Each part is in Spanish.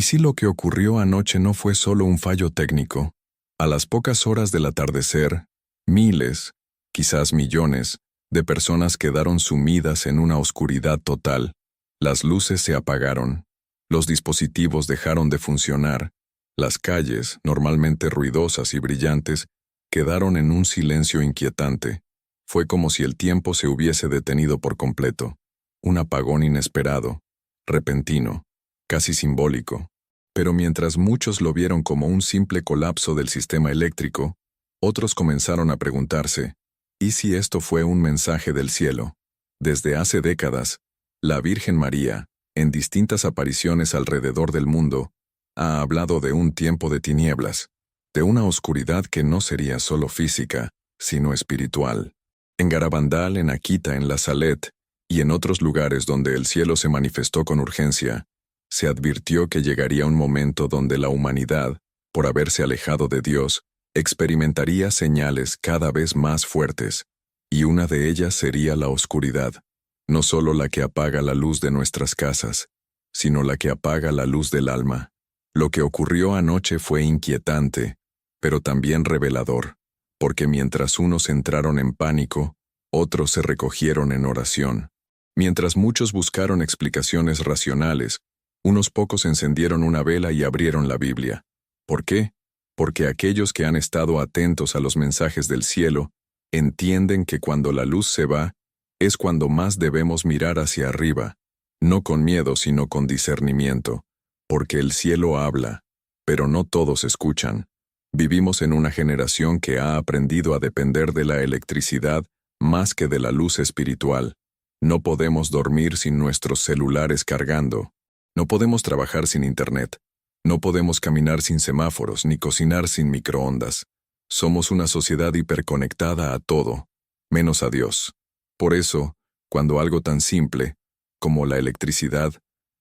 si lo que ocurrió anoche no fue solo un fallo técnico? A las pocas horas del atardecer, miles, quizás millones, de personas quedaron sumidas en una oscuridad total. Las luces se apagaron, los dispositivos dejaron de funcionar, las calles, normalmente ruidosas y brillantes, quedaron en un silencio inquietante. Fue como si el tiempo se hubiese detenido por completo. Un apagón inesperado, repentino, casi simbólico. Pero mientras muchos lo vieron como un simple colapso del sistema eléctrico, otros comenzaron a preguntarse, ¿y si esto fue un mensaje del cielo? Desde hace décadas, la Virgen María, en distintas apariciones alrededor del mundo, ha hablado de un tiempo de tinieblas, de una oscuridad que no sería solo física, sino espiritual. En Garabandal, en Akita, en La Salette, y en otros lugares donde el cielo se manifestó con urgencia, se advirtió que llegaría un momento donde la humanidad, por haberse alejado de Dios, experimentaría señales cada vez más fuertes, y una de ellas sería la oscuridad, no solo la que apaga la luz de nuestras casas, sino la que apaga la luz del alma. Lo que ocurrió anoche fue inquietante, pero también revelador, porque mientras unos entraron en pánico, otros se recogieron en oración. Mientras muchos buscaron explicaciones racionales, unos pocos encendieron una vela y abrieron la Biblia. ¿Por qué? Porque aquellos que han estado atentos a los mensajes del cielo entienden que cuando la luz se va, es cuando más debemos mirar hacia arriba, no con miedo sino con discernimiento, porque el cielo habla, pero no todos escuchan. Vivimos en una generación que ha aprendido a depender de la electricidad más que de la luz espiritual. No podemos dormir sin nuestros celulares cargando. No podemos trabajar sin internet. No podemos caminar sin semáforos ni cocinar sin microondas. Somos una sociedad hiperconectada a todo, menos a Dios. Por eso, cuando algo tan simple, como la electricidad,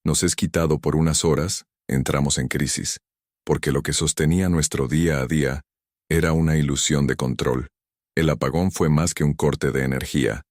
nos es quitado por unas horas, entramos en crisis, porque lo que sostenía nuestro día a día era una ilusión de control. El apagón fue más que un corte de energía,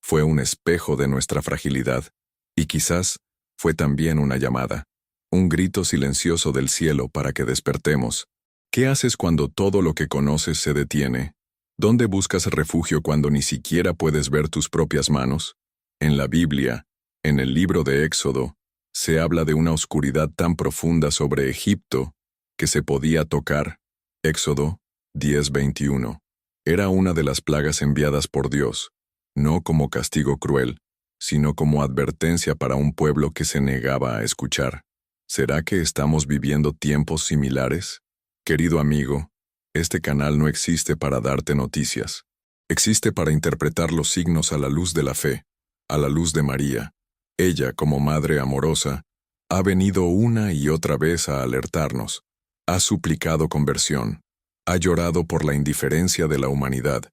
fue un espejo de nuestra fragilidad, y quizás fue también una llamada, un grito silencioso del cielo para que despertemos. ¿Qué haces cuando todo lo que conoces se detiene? ¿Dónde buscas refugio cuando ni siquiera puedes ver tus propias manos? En la Biblia, en el libro de Éxodo, se habla de una oscuridad tan profunda sobre Egipto que se podía tocar. Éxodo 10:21. Era una de las plagas enviadas por Dios, no como castigo cruel, sino como advertencia para un pueblo que se negaba a escuchar. ¿Será que estamos viviendo tiempos similares? Querido amigo, este canal no existe para darte noticias. Existe para interpretar los signos a la luz de la fe, a la luz de María. Ella, como madre amorosa, ha venido una y otra vez a alertarnos. Ha suplicado conversión, ha llorado por la indiferencia de la humanidad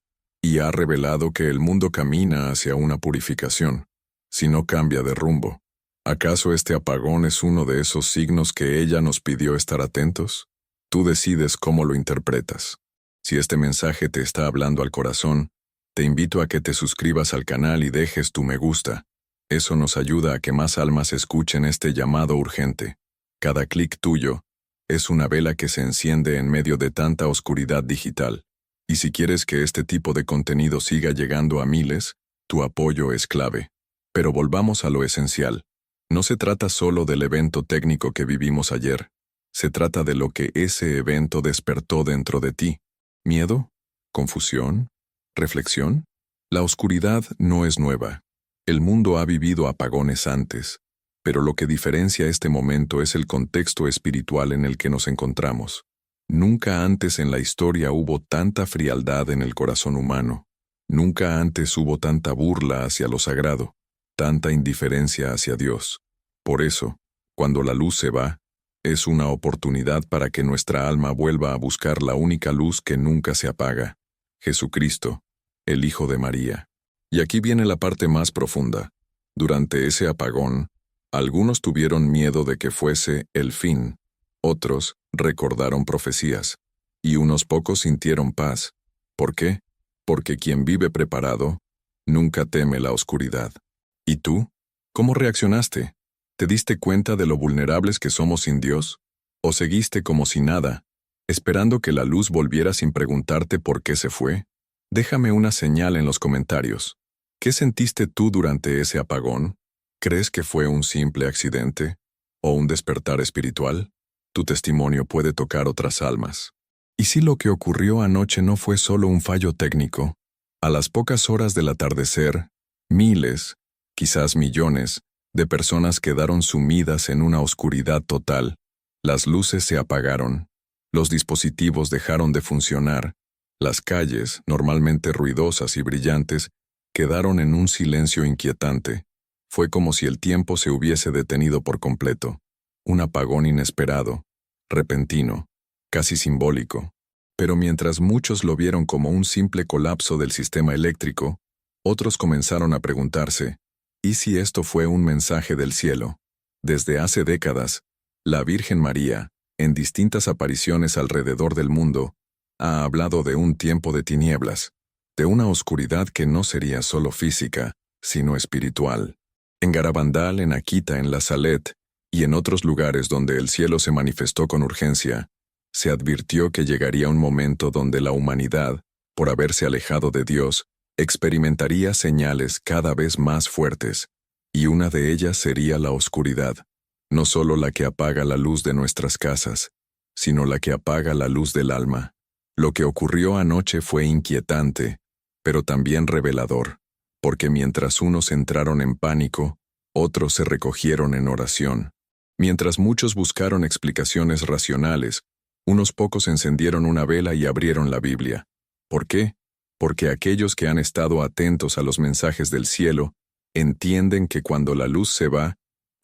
y ha revelado que el mundo camina hacia una purificación, si no cambia de rumbo. ¿Acaso este apagón es uno de esos signos que ella nos pidió estar atentos? Tú decides cómo lo interpretas. Si este mensaje te está hablando al corazón, te invito a que te suscribas al canal y dejes tu me gusta. Eso nos ayuda a que más almas escuchen este llamado urgente. Cada clic tuyo es una vela que se enciende en medio de tanta oscuridad digital. Y si quieres que este tipo de contenido siga llegando a miles, tu apoyo es clave. Pero volvamos a lo esencial. No se trata solo del evento técnico que vivimos ayer. Se trata de lo que ese evento despertó dentro de ti. ¿Miedo? ¿Confusión? ¿Reflexión? La oscuridad no es nueva. El mundo ha vivido apagones antes, pero lo que diferencia este momento es el contexto espiritual en el que nos encontramos. Nunca antes en la historia hubo tanta frialdad en el corazón humano. Nunca antes hubo tanta burla hacia lo sagrado, tanta indiferencia hacia Dios. Por eso, cuando la luz se va, es una oportunidad para que nuestra alma vuelva a buscar la única luz que nunca se apaga, Jesucristo, el Hijo de María. Y aquí viene la parte más profunda. Durante ese apagón, algunos tuvieron miedo de que fuese el fin, otros recordaron profecías, y unos pocos sintieron paz. ¿Por qué? Porque quien vive preparado, nunca teme la oscuridad. ¿Y tú? ¿Cómo reaccionaste? ¿Te diste cuenta de lo vulnerables que somos sin Dios? ¿O seguiste como si nada, esperando que la luz volviera sin preguntarte por qué se fue? Déjame una señal en los comentarios. ¿Qué sentiste tú durante ese apagón? ¿Crees que fue un simple accidente? ¿O un despertar espiritual? Tu testimonio puede tocar otras almas. ¿Y si lo que ocurrió anoche no fue solo un fallo técnico? A las pocas horas del atardecer, miles, quizás millones, de personas quedaron sumidas en una oscuridad total. Las luces se apagaron, los dispositivos dejaron de funcionar, las calles, normalmente ruidosas y brillantes, quedaron en un silencio inquietante. Fue como si el tiempo se hubiese detenido por completo. Un apagón inesperado, repentino, casi simbólico. Pero mientras muchos lo vieron como un simple colapso del sistema eléctrico, otros comenzaron a preguntarse, ¿y si esto fue un mensaje del cielo? Desde hace décadas, la Virgen María, en distintas apariciones alrededor del mundo, ha hablado de un tiempo de tinieblas, de una oscuridad que no sería solo física, sino espiritual. En Garabandal, en Akita, en La Salette, y en otros lugares donde el cielo se manifestó con urgencia, se advirtió que llegaría un momento donde la humanidad, por haberse alejado de Dios, experimentaría señales cada vez más fuertes, y una de ellas sería la oscuridad, no solo la que apaga la luz de nuestras casas, sino la que apaga la luz del alma. Lo que ocurrió anoche fue inquietante, pero también revelador, porque mientras unos entraron en pánico, otros se recogieron en oración. Mientras muchos buscaron explicaciones racionales, unos pocos encendieron una vela y abrieron la Biblia. ¿Por qué? Porque aquellos que han estado atentos a los mensajes del cielo entienden que cuando la luz se va,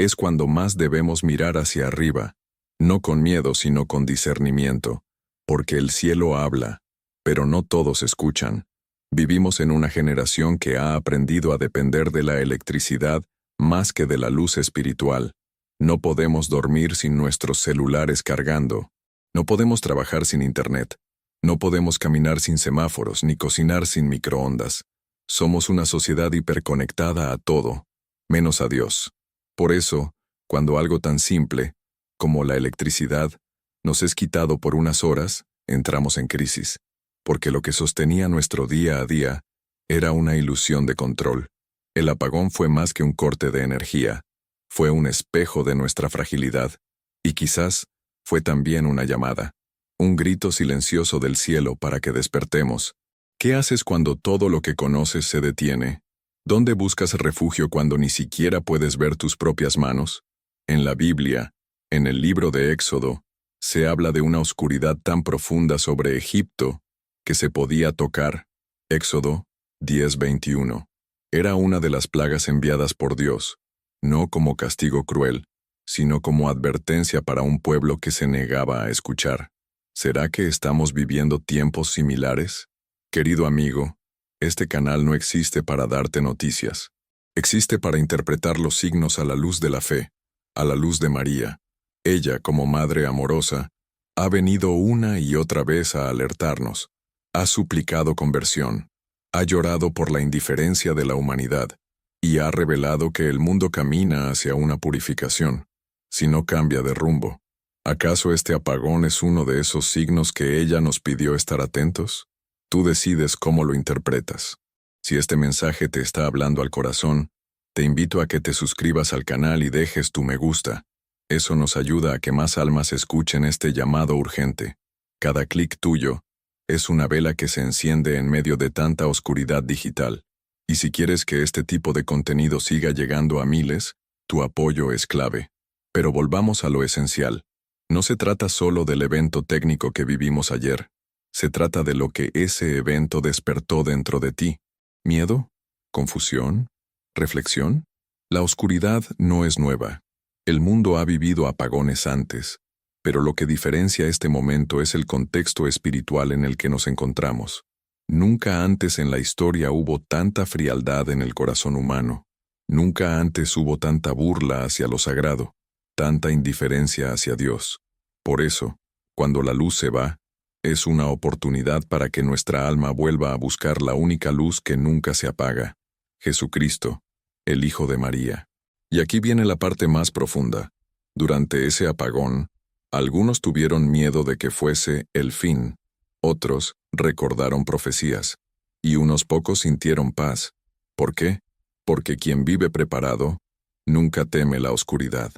es cuando más debemos mirar hacia arriba, no con miedo sino con discernimiento, porque el cielo habla, pero no todos escuchan. Vivimos en una generación que ha aprendido a depender de la electricidad más que de la luz espiritual. No podemos dormir sin nuestros celulares cargando. No podemos trabajar sin internet. No podemos caminar sin semáforos ni cocinar sin microondas. Somos una sociedad hiperconectada a todo, menos a Dios. Por eso, cuando algo tan simple, como la electricidad, nos es quitado por unas horas, entramos en crisis, porque lo que sostenía nuestro día a día era una ilusión de control. El apagón fue más que un corte de energía, fue un espejo de nuestra fragilidad, y quizás fue también una llamada, un grito silencioso del cielo para que despertemos. ¿Qué haces cuando todo lo que conoces se detiene? ¿Dónde buscas refugio cuando ni siquiera puedes ver tus propias manos? En la Biblia, en el libro de Éxodo, se habla de una oscuridad tan profunda sobre Egipto que se podía tocar. Éxodo 10:21. Era una de las plagas enviadas por Dios, no como castigo cruel, sino como advertencia para un pueblo que se negaba a escuchar. ¿Será que estamos viviendo tiempos similares? Querido amigo, este canal no existe para darte noticias. Existe para interpretar los signos a la luz de la fe, a la luz de María. Ella, como madre amorosa, ha venido una y otra vez a alertarnos. Ha suplicado conversión, ha llorado por la indiferencia de la humanidad, y ha revelado que el mundo camina hacia una purificación, si no cambia de rumbo. ¿Acaso este apagón es uno de esos signos que ella nos pidió estar atentos? Tú decides cómo lo interpretas. Si este mensaje te está hablando al corazón, te invito a que te suscribas al canal y dejes tu me gusta. Eso nos ayuda a que más almas escuchen este llamado urgente. Cada clic tuyo es una vela que se enciende en medio de tanta oscuridad digital. Y si quieres que este tipo de contenido siga llegando a miles, tu apoyo es clave. Pero volvamos a lo esencial. No se trata solo del evento técnico que vivimos ayer. Se trata de lo que ese evento despertó dentro de ti. ¿Miedo? ¿Confusión? ¿Reflexión? La oscuridad no es nueva. El mundo ha vivido apagones antes, pero lo que diferencia este momento es el contexto espiritual en el que nos encontramos. Nunca antes en la historia hubo tanta frialdad en el corazón humano. Nunca antes hubo tanta burla hacia lo sagrado, tanta indiferencia hacia Dios. Por eso, cuando la luz se va, es una oportunidad para que nuestra alma vuelva a buscar la única luz que nunca se apaga, Jesucristo, el Hijo de María. Y aquí viene la parte más profunda. Durante ese apagón, Algunos tuvieron miedo de que fuese el fin, otros recordaron profecías, y unos pocos sintieron paz. ¿Por qué? Porque quien vive preparado nunca teme la oscuridad.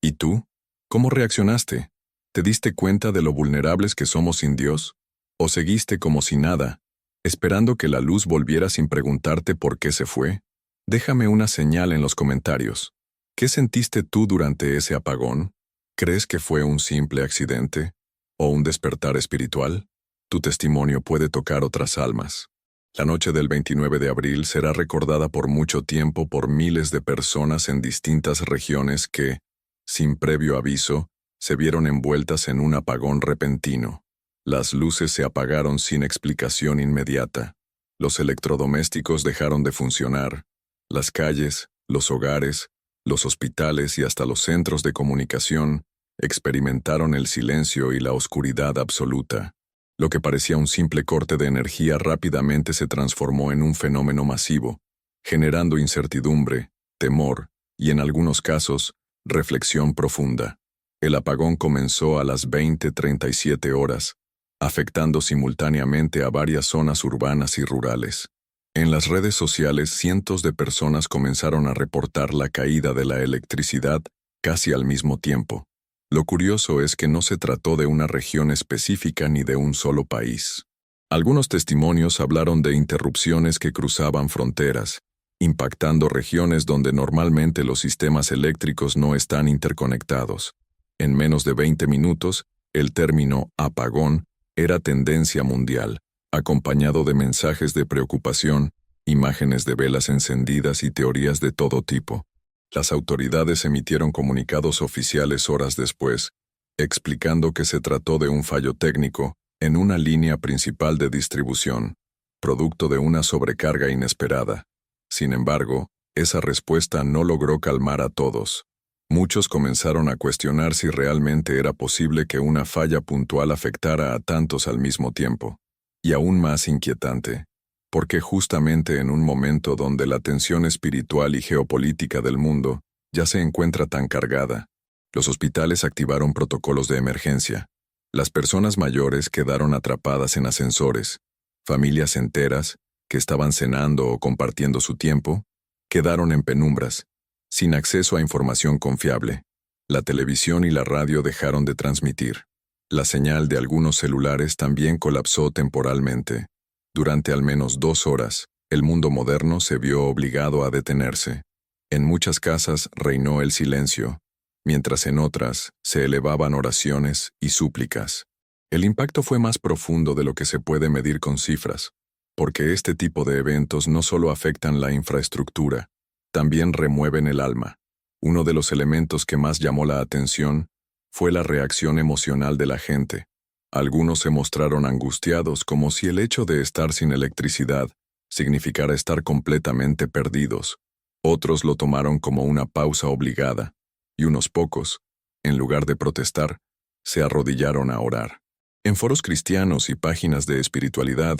¿Y tú? ¿Cómo reaccionaste? ¿Te diste cuenta de lo vulnerables que somos sin Dios? ¿O seguiste como si nada, esperando que la luz volviera sin preguntarte por qué se fue? Déjame una señal en los comentarios. ¿Qué sentiste tú durante ese apagón? ¿Crees que fue un simple accidente? ¿O un despertar espiritual? Tu testimonio puede tocar otras almas. La noche del 29 de abril será recordada por mucho tiempo por miles de personas en distintas regiones que, sin previo aviso, se vieron envueltas en un apagón repentino. Las luces se apagaron sin explicación inmediata. Los electrodomésticos dejaron de funcionar. Las calles, los hogares, los hospitales y hasta los centros de comunicación experimentaron el silencio y la oscuridad absoluta. Lo que parecía un simple corte de energía rápidamente se transformó en un fenómeno masivo, generando incertidumbre, temor y, en algunos casos, reflexión profunda. El apagón comenzó a las 20:37 horas, afectando simultáneamente a varias zonas urbanas y rurales. En las redes sociales, cientos de personas comenzaron a reportar la caída de la electricidad casi al mismo tiempo. Lo curioso es que no se trató de una región específica ni de un solo país. Algunos testimonios hablaron de interrupciones que cruzaban fronteras, impactando regiones donde normalmente los sistemas eléctricos no están interconectados. En menos de 20 minutos, el término apagón era tendencia mundial, acompañado de mensajes de preocupación, imágenes de velas encendidas y teorías de todo tipo. Las autoridades emitieron comunicados oficiales horas después, explicando que se trató de un fallo técnico en una línea principal de distribución, producto de una sobrecarga inesperada. Sin embargo, esa respuesta no logró calmar a todos. Muchos comenzaron a cuestionar si realmente era posible que una falla puntual afectara a tantos al mismo tiempo. Y aún más inquietante, porque justamente en un momento donde la tensión espiritual y geopolítica del mundo ya se encuentra tan cargada, los hospitales activaron protocolos de emergencia. Las personas mayores quedaron atrapadas en ascensores. Familias enteras, que estaban cenando o compartiendo su tiempo, quedaron en penumbras, sin acceso a información confiable. La televisión y la radio dejaron de transmitir. La señal de algunos celulares también colapsó temporalmente. Durante al menos 2 horas, el mundo moderno se vio obligado a detenerse. En muchas casas reinó el silencio, mientras en otras se elevaban oraciones y súplicas. El impacto fue más profundo de lo que se puede medir con cifras, porque este tipo de eventos no solo afectan la infraestructura, también remueven el alma. Uno de los elementos que más llamó la atención fue la reacción emocional de la gente. Algunos se mostraron angustiados como si el hecho de estar sin electricidad significara estar completamente perdidos. Otros lo tomaron como una pausa obligada, y unos pocos, en lugar de protestar, se arrodillaron a orar. En foros cristianos y páginas de espiritualidad,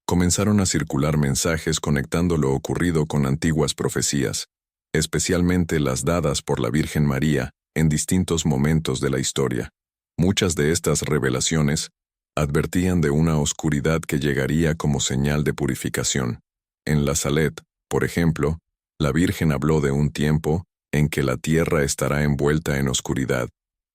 comenzaron a circular mensajes conectando lo ocurrido con antiguas profecías, especialmente las dadas por la Virgen María en distintos momentos de la historia. Muchas de estas revelaciones advertían de una oscuridad que llegaría como señal de purificación. En la Salet, por ejemplo, la Virgen habló de un tiempo en que la tierra estará envuelta en oscuridad,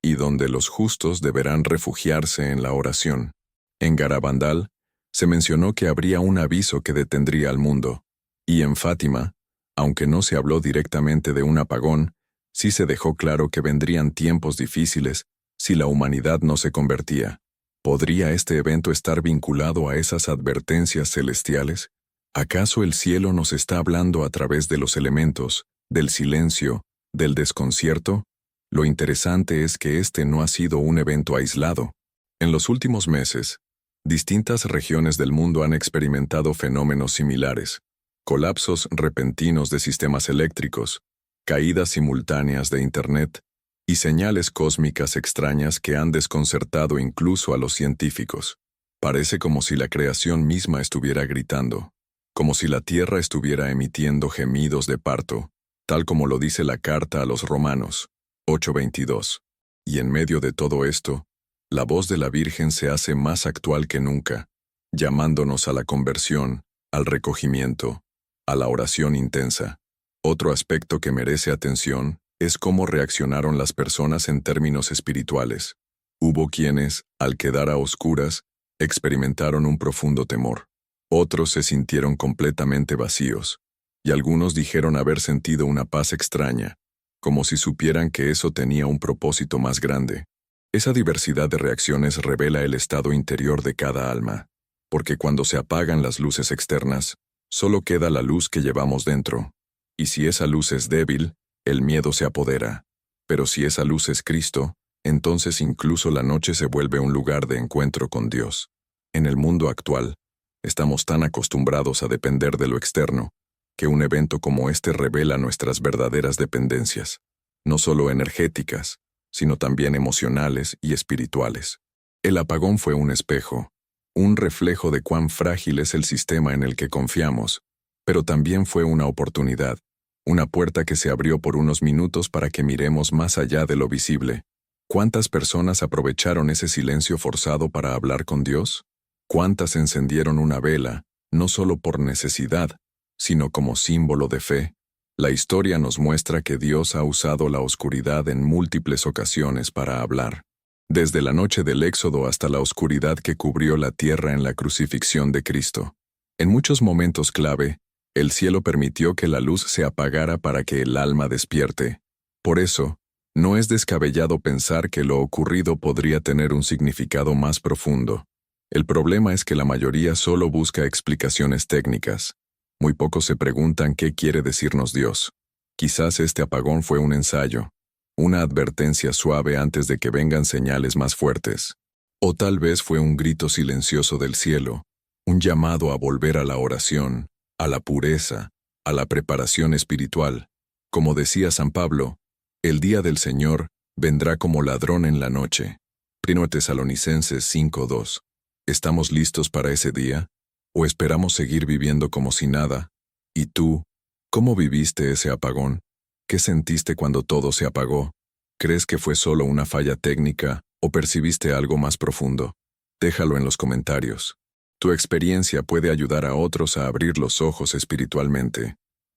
y donde los justos deberán refugiarse en la oración. En Garabandal, se mencionó que habría un aviso que detendría al mundo, y en Fátima, aunque no se habló directamente de un apagón, sí se dejó claro que vendrían tiempos difíciles si la humanidad no se convertía. ¿Podría este evento estar vinculado a esas advertencias celestiales? ¿Acaso el cielo nos está hablando a través de los elementos, del silencio, del desconcierto? Lo interesante es que este no ha sido un evento aislado. En los últimos meses, distintas regiones del mundo han experimentado fenómenos similares: colapsos repentinos de sistemas eléctricos, caídas simultáneas de Internet y señales cósmicas extrañas que han desconcertado incluso a los científicos. Parece como si la creación misma estuviera gritando, como si la tierra estuviera emitiendo gemidos de parto, tal como lo dice la carta a los Romanos 8:22. Y en medio de todo esto, la voz de la Virgen se hace más actual que nunca, llamándonos a la conversión, al recogimiento, a la oración intensa. Otro aspecto que merece atención es cómo reaccionaron las personas en términos espirituales. Hubo quienes, al quedar a oscuras, experimentaron un profundo temor. Otros se sintieron completamente vacíos, y algunos dijeron haber sentido una paz extraña, como si supieran que eso tenía un propósito más grande. Esa diversidad de reacciones revela el estado interior de cada alma, porque cuando se apagan las luces externas, solo queda la luz que llevamos dentro. Y si esa luz es débil, el miedo se apodera. Pero si esa luz es Cristo, entonces incluso la noche se vuelve un lugar de encuentro con Dios. En el mundo actual, estamos tan acostumbrados a depender de lo externo, que un evento como este revela nuestras verdaderas dependencias, no solo energéticas, sino también emocionales y espirituales. El apagón fue un espejo, un reflejo de cuán frágil es el sistema en el que confiamos, pero también fue una oportunidad, una puerta que se abrió por unos minutos para que miremos más allá de lo visible. ¿Cuántas personas aprovecharon ese silencio forzado para hablar con Dios? ¿Cuántas encendieron una vela, no solo por necesidad, sino como símbolo de fe? La historia nos muestra que Dios ha usado la oscuridad en múltiples ocasiones para hablar. Desde la noche del Éxodo hasta la oscuridad que cubrió la tierra en la crucifixión de Cristo. En muchos momentos clave, el cielo permitió que la luz se apagara para que el alma despierte. Por eso, no es descabellado pensar que lo ocurrido podría tener un significado más profundo. El problema es que la mayoría solo busca explicaciones técnicas. Muy pocos se preguntan qué quiere decirnos Dios. Quizás este apagón fue un ensayo, una advertencia suave antes de que vengan señales más fuertes. O tal vez fue un grito silencioso del cielo, un llamado a volver a la oración, a la pureza, a la preparación espiritual. Como decía San Pablo, el día del Señor vendrá como ladrón en la noche. 1 Tesalonicenses 5:2. ¿Estamos listos para ese día? ¿O esperamos seguir viviendo como si nada? ¿Y tú? ¿Cómo viviste ese apagón? ¿Qué sentiste cuando todo se apagó? ¿Crees que fue solo una falla técnica o percibiste algo más profundo? Déjalo en los comentarios. Tu experiencia puede ayudar a otros a abrir los ojos espiritualmente.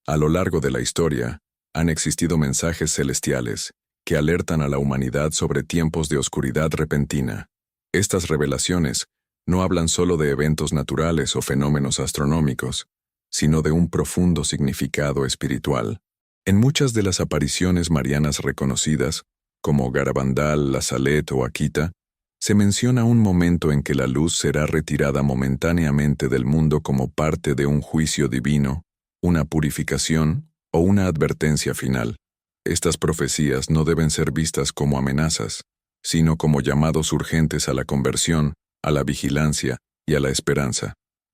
A lo largo de la historia, han existido mensajes celestiales que alertan a la humanidad sobre tiempos de oscuridad repentina. Estas revelaciones no hablan solo de eventos naturales o fenómenos astronómicos, sino de un profundo significado espiritual. En muchas de las apariciones marianas reconocidas, como Garabandal, La Salette o Akita, se menciona un momento en que la luz será retirada momentáneamente del mundo como parte de un juicio divino, una purificación o una advertencia final. Estas profecías no deben ser vistas como amenazas, sino como llamados urgentes a la conversión, a la vigilancia y a la esperanza.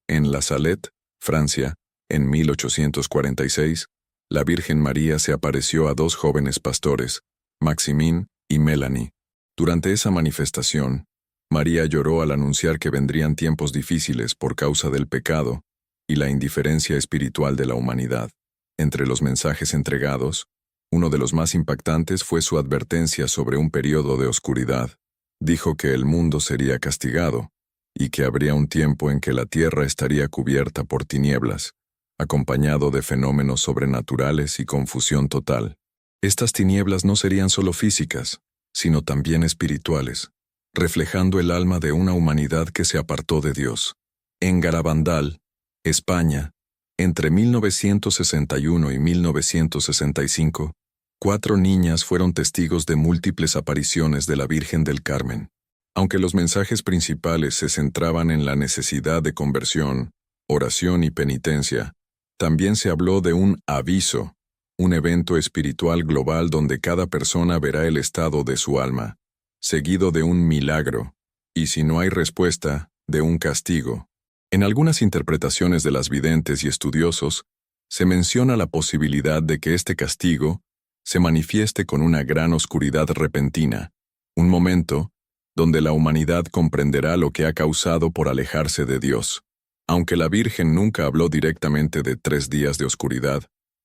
En La Salette, Francia, en 1846, la Virgen María se apareció a dos jóvenes pastores, Maximin y Melanie. Durante esa manifestación, María lloró al anunciar que vendrían tiempos difíciles por causa del pecado y la indiferencia espiritual de la humanidad. Entre los mensajes entregados, uno de los más impactantes fue su advertencia sobre un periodo de oscuridad. Dijo que el mundo sería castigado y que habría un tiempo en que la tierra estaría cubierta por tinieblas, acompañado de fenómenos sobrenaturales y confusión total. Estas tinieblas no serían solo físicas, sino también espirituales, reflejando el alma de una humanidad que se apartó de Dios. En Garabandal, España, entre 1961 y 1965, 4 niñas fueron testigos de múltiples apariciones de la Virgen del Carmen. Aunque los mensajes principales se centraban en la necesidad de conversión, oración y penitencia, también se habló de un aviso, un evento espiritual global donde cada persona verá el estado de su alma, seguido de un milagro, y si no hay respuesta, de un castigo. En algunas interpretaciones de las videntes y estudiosos, se menciona la posibilidad de que este castigo se manifieste con una gran oscuridad repentina, un momento donde la humanidad comprenderá lo que ha causado por alejarse de Dios. Aunque la Virgen nunca habló directamente de 3 días de oscuridad,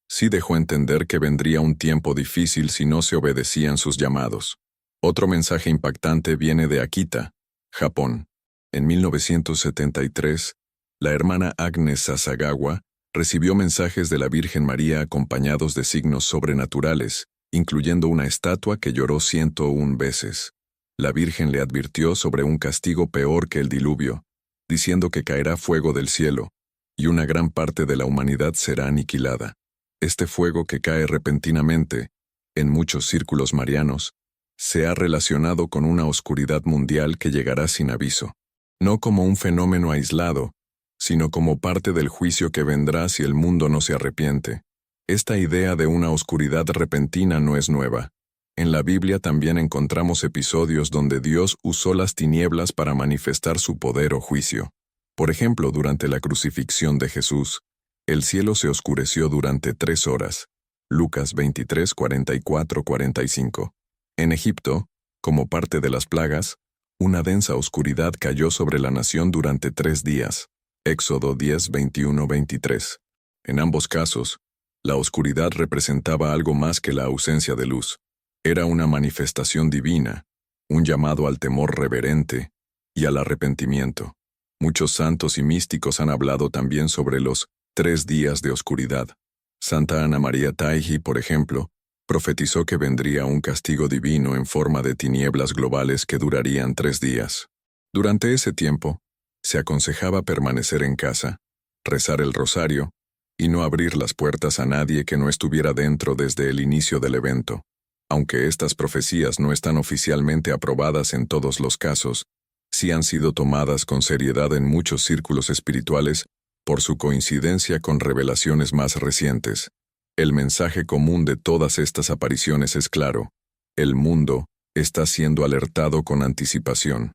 sí dejó entender que vendría un tiempo difícil si no se obedecían sus llamados. Otro mensaje impactante viene de Akita, Japón. En 1973, la hermana Agnes Sasagawa recibió mensajes de la Virgen María acompañados de signos sobrenaturales, incluyendo una estatua que lloró 101 veces. La Virgen le advirtió sobre un castigo peor que el diluvio, diciendo que caerá fuego del cielo, y una gran parte de la humanidad será aniquilada. Este fuego que cae repentinamente, en muchos círculos marianos, se ha relacionado con una oscuridad mundial que llegará sin aviso, no como un fenómeno aislado, sino como parte del juicio que vendrá si el mundo no se arrepiente. Esta idea de una oscuridad repentina no es nueva. En la Biblia también encontramos episodios donde Dios usó las tinieblas para manifestar su poder o juicio. Por ejemplo, durante la crucifixión de Jesús, el cielo se oscureció durante 3 horas. Lucas 23, 44, 45. En Egipto, como parte de las plagas, una densa oscuridad cayó sobre la nación durante 3 días. Éxodo 10, 21, 23. En ambos casos, la oscuridad representaba algo más que la ausencia de luz. Era una manifestación divina, un llamado al temor reverente y al arrepentimiento. Muchos santos y místicos han hablado también sobre los 3 días de oscuridad. Santa Ana María Taigi, por ejemplo, profetizó que vendría un castigo divino en forma de tinieblas globales que durarían 3 días. Durante ese tiempo, se aconsejaba permanecer en casa, rezar el rosario y no abrir las puertas a nadie que no estuviera dentro desde el inicio del evento. Aunque estas profecías no están oficialmente aprobadas en todos los casos, sí han sido tomadas con seriedad en muchos círculos espirituales por su coincidencia con revelaciones más recientes. El mensaje común de todas estas apariciones es claro: el mundo está siendo alertado con anticipación.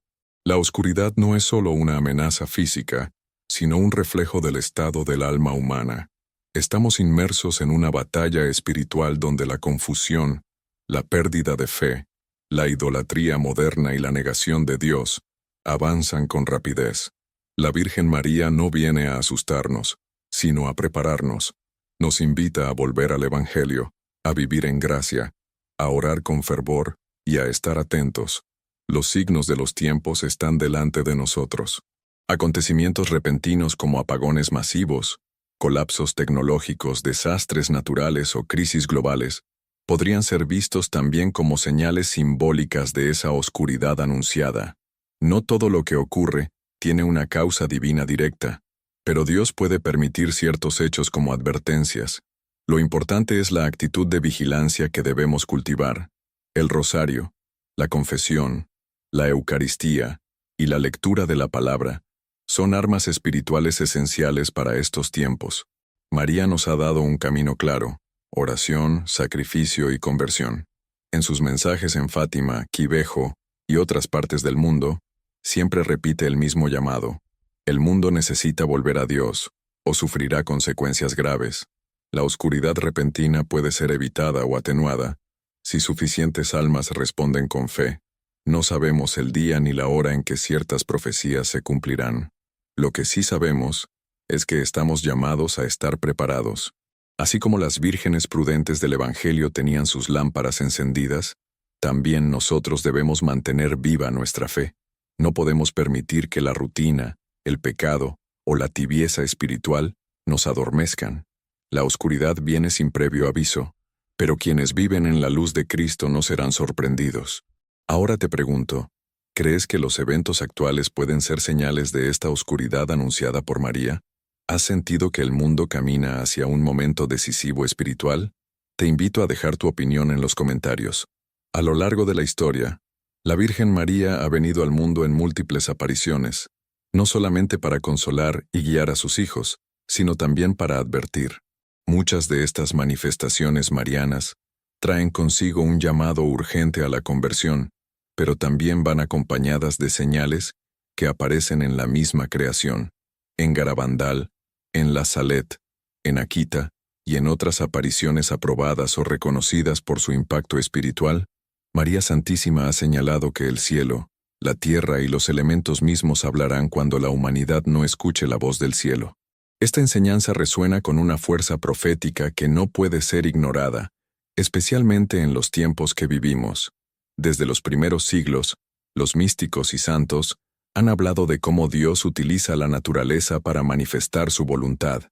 La oscuridad no es solo una amenaza física, sino un reflejo del estado del alma humana. Estamos inmersos en una batalla espiritual donde la confusión, la pérdida de fe, la idolatría moderna y la negación de Dios avanzan con rapidez. La Virgen María no viene a asustarnos, sino a prepararnos. Nos invita a volver al Evangelio, a vivir en gracia, a orar con fervor y a estar atentos. Los signos de los tiempos están delante de nosotros. Acontecimientos repentinos como apagones masivos, colapsos tecnológicos, desastres naturales o crisis globales podrían ser vistos también como señales simbólicas de esa oscuridad anunciada. No todo lo que ocurre tiene una causa divina directa, pero Dios puede permitir ciertos hechos como advertencias. Lo importante es la actitud de vigilancia que debemos cultivar. El rosario, la confesión, la Eucaristía y la lectura de la palabra son armas espirituales esenciales para estos tiempos. María nos ha dado un camino claro: oración, sacrificio y conversión. En sus mensajes en Fátima, Quivejo y otras partes del mundo, siempre repite el mismo llamado: el mundo necesita volver a Dios, o sufrirá consecuencias graves. La oscuridad repentina puede ser evitada o atenuada si suficientes almas responden con fe. No sabemos el día ni la hora en que ciertas profecías se cumplirán. Lo que sí sabemos es que estamos llamados a estar preparados. Así como las vírgenes prudentes del Evangelio tenían sus lámparas encendidas, también nosotros debemos mantener viva nuestra fe. No podemos permitir que la rutina, el pecado o la tibieza espiritual nos adormezcan. La oscuridad viene sin previo aviso, pero quienes viven en la luz de Cristo no serán sorprendidos. Ahora te pregunto, ¿crees que los eventos actuales pueden ser señales de esta oscuridad anunciada por María? ¿Has sentido que el mundo camina hacia un momento decisivo espiritual? Te invito a dejar tu opinión en los comentarios. A lo largo de la historia, la Virgen María ha venido al mundo en múltiples apariciones, no solamente para consolar y guiar a sus hijos, sino también para advertir. Muchas de estas manifestaciones marianas traen consigo un llamado urgente a la conversión, pero también van acompañadas de señales que aparecen en la misma creación, en Garabandal, en La Salette, en Akita y en otras apariciones aprobadas o reconocidas por su impacto espiritual. María Santísima ha señalado que el cielo, la tierra y los elementos mismos hablarán cuando la humanidad no escuche la voz del cielo. Esta enseñanza resuena con una fuerza profética que no puede ser ignorada, especialmente en los tiempos que vivimos. Desde los primeros siglos, los místicos y santos han hablado de cómo Dios utiliza la naturaleza para manifestar su voluntad.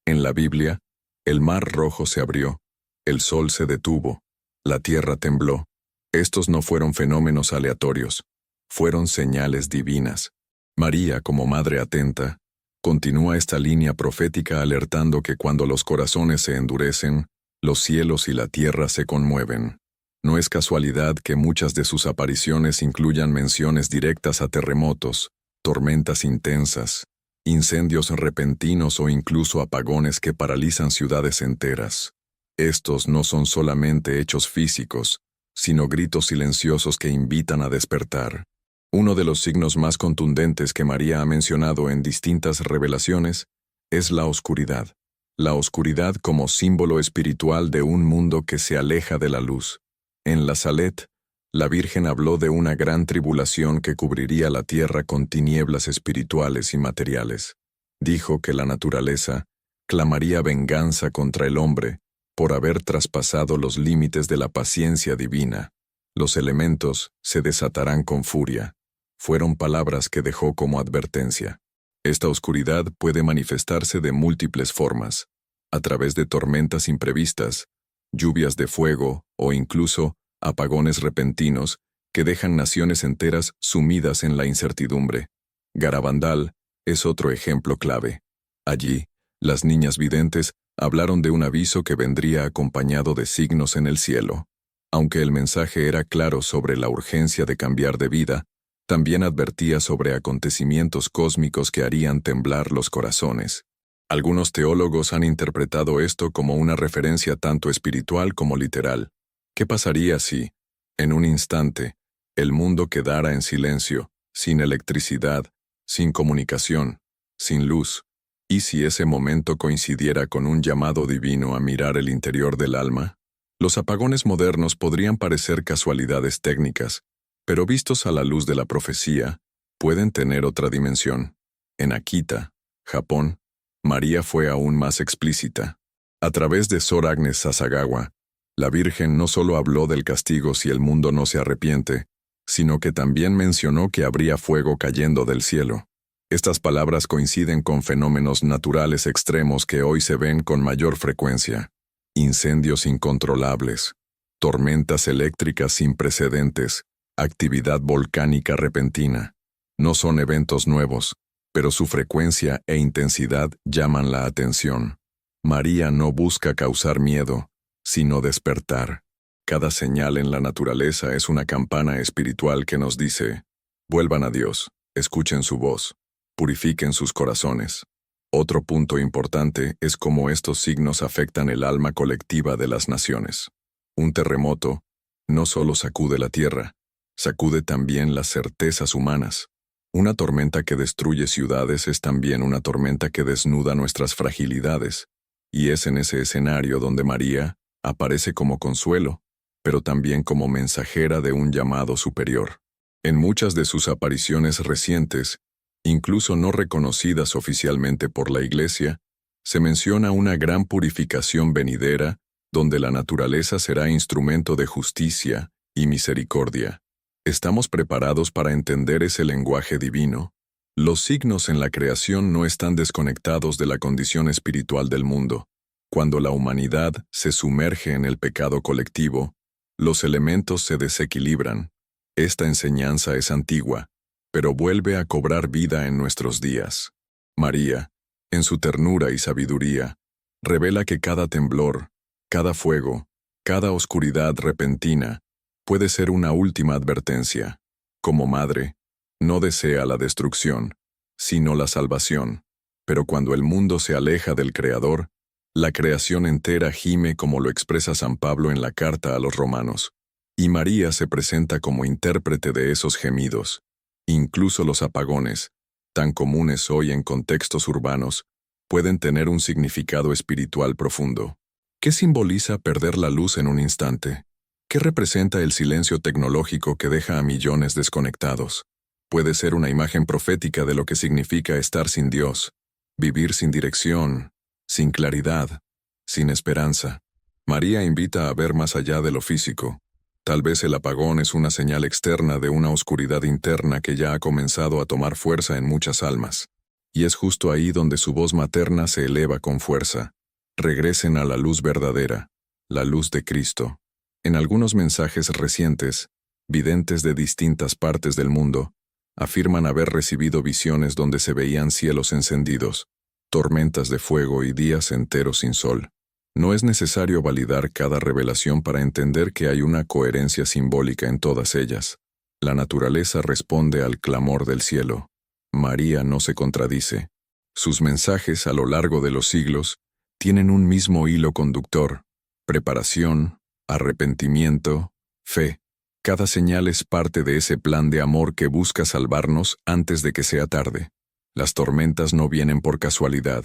En la Biblia, el mar Rojo se abrió, el sol se detuvo, la tierra tembló. Estos no fueron fenómenos aleatorios, fueron señales divinas. María, como madre atenta, continúa esta línea profética alertando que cuando los corazones se endurecen, los cielos y la tierra se conmueven. No es casualidad que muchas de sus apariciones incluyan menciones directas a terremotos, tormentas intensas, incendios repentinos o incluso apagones que paralizan ciudades enteras. Estos no son solamente hechos físicos, sino gritos silenciosos que invitan a despertar. Uno de los signos más contundentes que María ha mencionado en distintas revelaciones es la oscuridad. La oscuridad como símbolo espiritual de un mundo que se aleja de la luz. En la Salet, la Virgen habló de una gran tribulación que cubriría la tierra con tinieblas espirituales y materiales. Dijo que la naturaleza clamaría venganza contra el hombre por haber traspasado los límites de la paciencia divina. Los elementos se desatarán con furia. Fueron palabras que dejó como advertencia. Esta oscuridad puede manifestarse de múltiples formas, a través de tormentas imprevistas, lluvias de fuego o incluso apagones repentinos que dejan naciones enteras sumidas en la incertidumbre. Garabandal es otro ejemplo clave. Allí, las niñas videntes hablaron de un aviso que vendría acompañado de signos en el cielo. Aunque el mensaje era claro sobre la urgencia de cambiar de vida, también advertía sobre acontecimientos cósmicos que harían temblar los corazones. Algunos teólogos han interpretado esto como una referencia tanto espiritual como literal. ¿Qué pasaría si, en un instante, el mundo quedara en silencio, sin electricidad, sin comunicación, sin luz? ¿Y si ese momento coincidiera con un llamado divino a mirar el interior del alma? Los apagones modernos podrían parecer casualidades técnicas, pero vistos a la luz de la profecía, pueden tener otra dimensión. En Akita, Japón, María fue aún más explícita. A través de Sor Agnes Sasagawa, la Virgen no solo habló del castigo si el mundo no se arrepiente, sino que también mencionó que habría fuego cayendo del cielo. Estas palabras coinciden con fenómenos naturales extremos que hoy se ven con mayor frecuencia. Incendios incontrolables, tormentas eléctricas sin precedentes, actividad volcánica repentina. No son eventos nuevos, pero su frecuencia e intensidad llaman la atención. María no busca causar miedo, sino despertar. Cada señal en la naturaleza es una campana espiritual que nos dice: vuelvan a Dios, escuchen su voz, purifiquen sus corazones. Otro punto importante es cómo estos signos afectan el alma colectiva de las naciones. Un terremoto no solo sacude la tierra, sacude también las certezas humanas. Una tormenta que destruye ciudades es también una tormenta que desnuda nuestras fragilidades, y es en ese escenario donde María aparece como consuelo, pero también como mensajera de un llamado superior. En muchas de sus apariciones recientes, incluso no reconocidas oficialmente por la Iglesia, se menciona una gran purificación venidera, donde la naturaleza será instrumento de justicia y misericordia. ¿Estamos preparados para entender ese lenguaje divino? Los signos en la creación no están desconectados de la condición espiritual del mundo. Cuando la humanidad se sumerge en el pecado colectivo, los elementos se desequilibran. Esta enseñanza es antigua, pero vuelve a cobrar vida en nuestros días. María, en su ternura y sabiduría, revela que cada temblor, cada fuego, cada oscuridad repentina, puede ser una última advertencia. Como madre, no desea la destrucción, sino la salvación. Pero cuando el mundo se aleja del Creador, la creación entera gime como lo expresa San Pablo en la carta a los Romanos. Y María se presenta como intérprete de esos gemidos. Incluso los apagones, tan comunes hoy en contextos urbanos, pueden tener un significado espiritual profundo. ¿Qué simboliza perder la luz en un instante? ¿Qué representa el silencio tecnológico que deja a millones desconectados? Puede ser una imagen profética de lo que significa estar sin Dios, vivir sin dirección, sin claridad, sin esperanza. María invita a ver más allá de lo físico. Tal vez el apagón es una señal externa de una oscuridad interna que ya ha comenzado a tomar fuerza en muchas almas. Y es justo ahí donde su voz materna se eleva con fuerza. Regresen a la luz verdadera, la luz de Cristo. En algunos mensajes recientes, videntes de distintas partes del mundo afirman haber recibido visiones donde se veían cielos encendidos, tormentas de fuego y días enteros sin sol. No es necesario validar cada revelación para entender que hay una coherencia simbólica en todas ellas. La naturaleza responde al clamor del cielo. María no se contradice. Sus mensajes a lo largo de los siglos tienen un mismo hilo conductor: preparación, arrepentimiento, fe. Cada señal es parte de ese plan de amor que busca salvarnos antes de que sea tarde. Las tormentas no vienen por casualidad.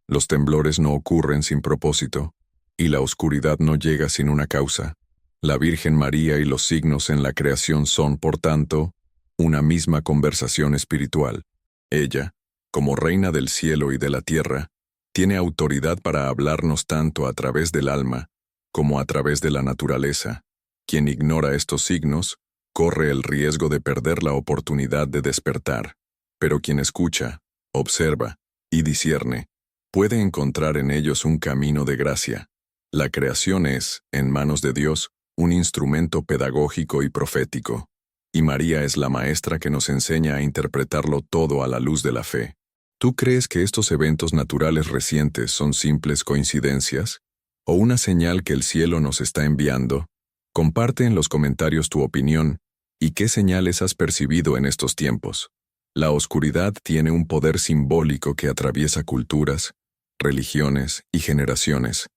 Los temblores no ocurren sin propósito. Y la oscuridad no llega sin una causa. La Virgen María y los signos en la creación son, por tanto, una misma conversación espiritual. Ella, como reina del cielo y de la tierra, tiene autoridad para hablarnos tanto a través del alma como a través de la naturaleza. Quien ignora estos signos corre el riesgo de perder la oportunidad de despertar. Pero quien escucha, observa y discierne, puede encontrar en ellos un camino de gracia. La creación es, en manos de Dios, un instrumento pedagógico y profético. Y María es la maestra que nos enseña a interpretarlo todo a la luz de la fe. ¿Tú crees que estos eventos naturales recientes son simples coincidencias? ¿O una señal que el cielo nos está enviando? Comparte en los comentarios tu opinión y qué señales has percibido en estos tiempos. La oscuridad tiene un poder simbólico que atraviesa culturas, religiones y generaciones.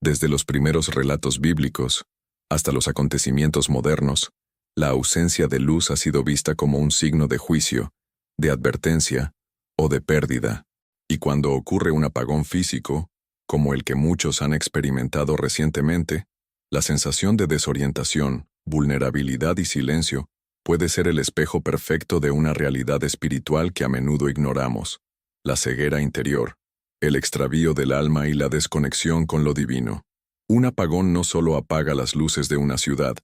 Desde los primeros relatos bíblicos hasta los acontecimientos modernos, la ausencia de luz ha sido vista como un signo de juicio, de advertencia o de pérdida. Y cuando ocurre un apagón físico, como el que muchos han experimentado recientemente, la sensación de desorientación, vulnerabilidad y silencio puede ser el espejo perfecto de una realidad espiritual que a menudo ignoramos: la ceguera interior, el extravío del alma y la desconexión con lo divino. Un apagón no solo apaga las luces de una ciudad,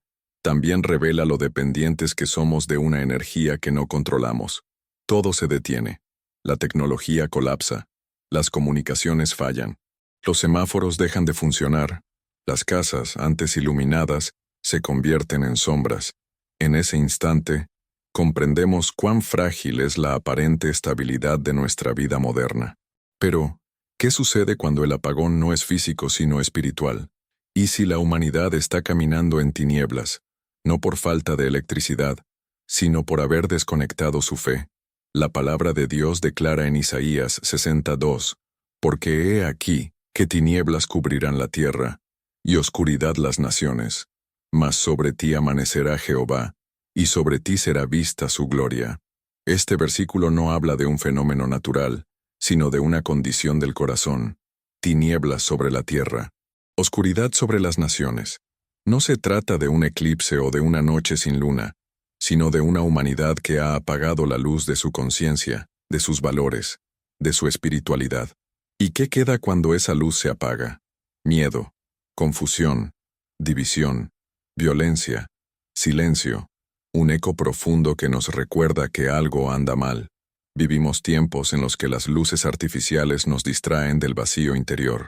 también revela lo dependientes que somos de una energía que no controlamos. Todo se detiene. La tecnología colapsa. Las comunicaciones fallan. Los semáforos dejan de funcionar. Las casas, antes iluminadas, se convierten en sombras. En ese instante, comprendemos cuán frágil es la aparente estabilidad de nuestra vida moderna. Pero, ¿qué sucede cuando el apagón no es físico sino espiritual? ¿Y si la humanidad está caminando en tinieblas, no por falta de electricidad, sino por haber desconectado su fe? La palabra de Dios declara en Isaías 62, «Porque he aquí que tinieblas cubrirán la tierra, y oscuridad las naciones. Mas sobre ti amanecerá Jehová, y sobre ti será vista su gloria». Este versículo no habla de un fenómeno natural, sino de una condición del corazón: tinieblas sobre la tierra, oscuridad sobre las naciones. No se trata de un eclipse o de una noche sin luna, sino de una humanidad que ha apagado la luz de su conciencia, de sus valores, de su espiritualidad. ¿Y qué queda cuando esa luz se apaga? Miedo, confusión, división, violencia, silencio, un eco profundo que nos recuerda que algo anda mal. Vivimos tiempos en los que las luces artificiales nos distraen del vacío interior.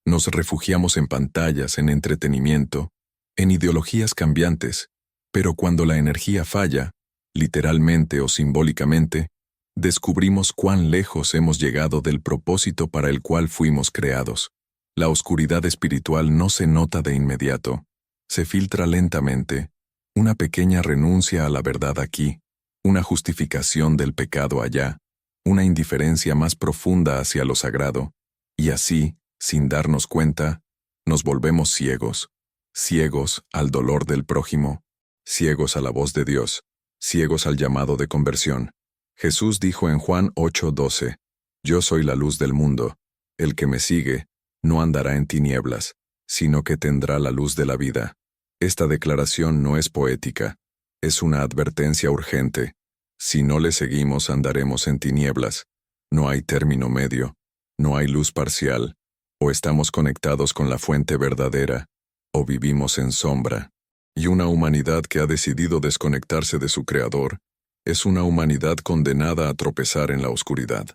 Nos refugiamos en pantallas, en entretenimiento, en ideologías cambiantes, pero cuando la energía falla, literalmente o simbólicamente, descubrimos cuán lejos hemos llegado del propósito para el cual fuimos creados. La oscuridad espiritual no se nota de inmediato, se filtra lentamente, una pequeña renuncia a la verdad aquí, una justificación del pecado allá, una indiferencia más profunda hacia lo sagrado, y así, sin darnos cuenta, nos volvemos ciegos, ciegos al dolor del prójimo, ciegos a la voz de Dios, ciegos al llamado de conversión. Jesús dijo en Juan 8:12, «Yo soy la luz del mundo, el que me sigue no andará en tinieblas, sino que tendrá la luz de la vida». Esta declaración no es poética, es una advertencia urgente. Si no le seguimos andaremos en tinieblas, no hay término medio, no hay luz parcial, o estamos conectados con la fuente verdadera, o vivimos en sombra. Y una humanidad que ha decidido desconectarse de su Creador es una humanidad condenada a tropezar en la oscuridad.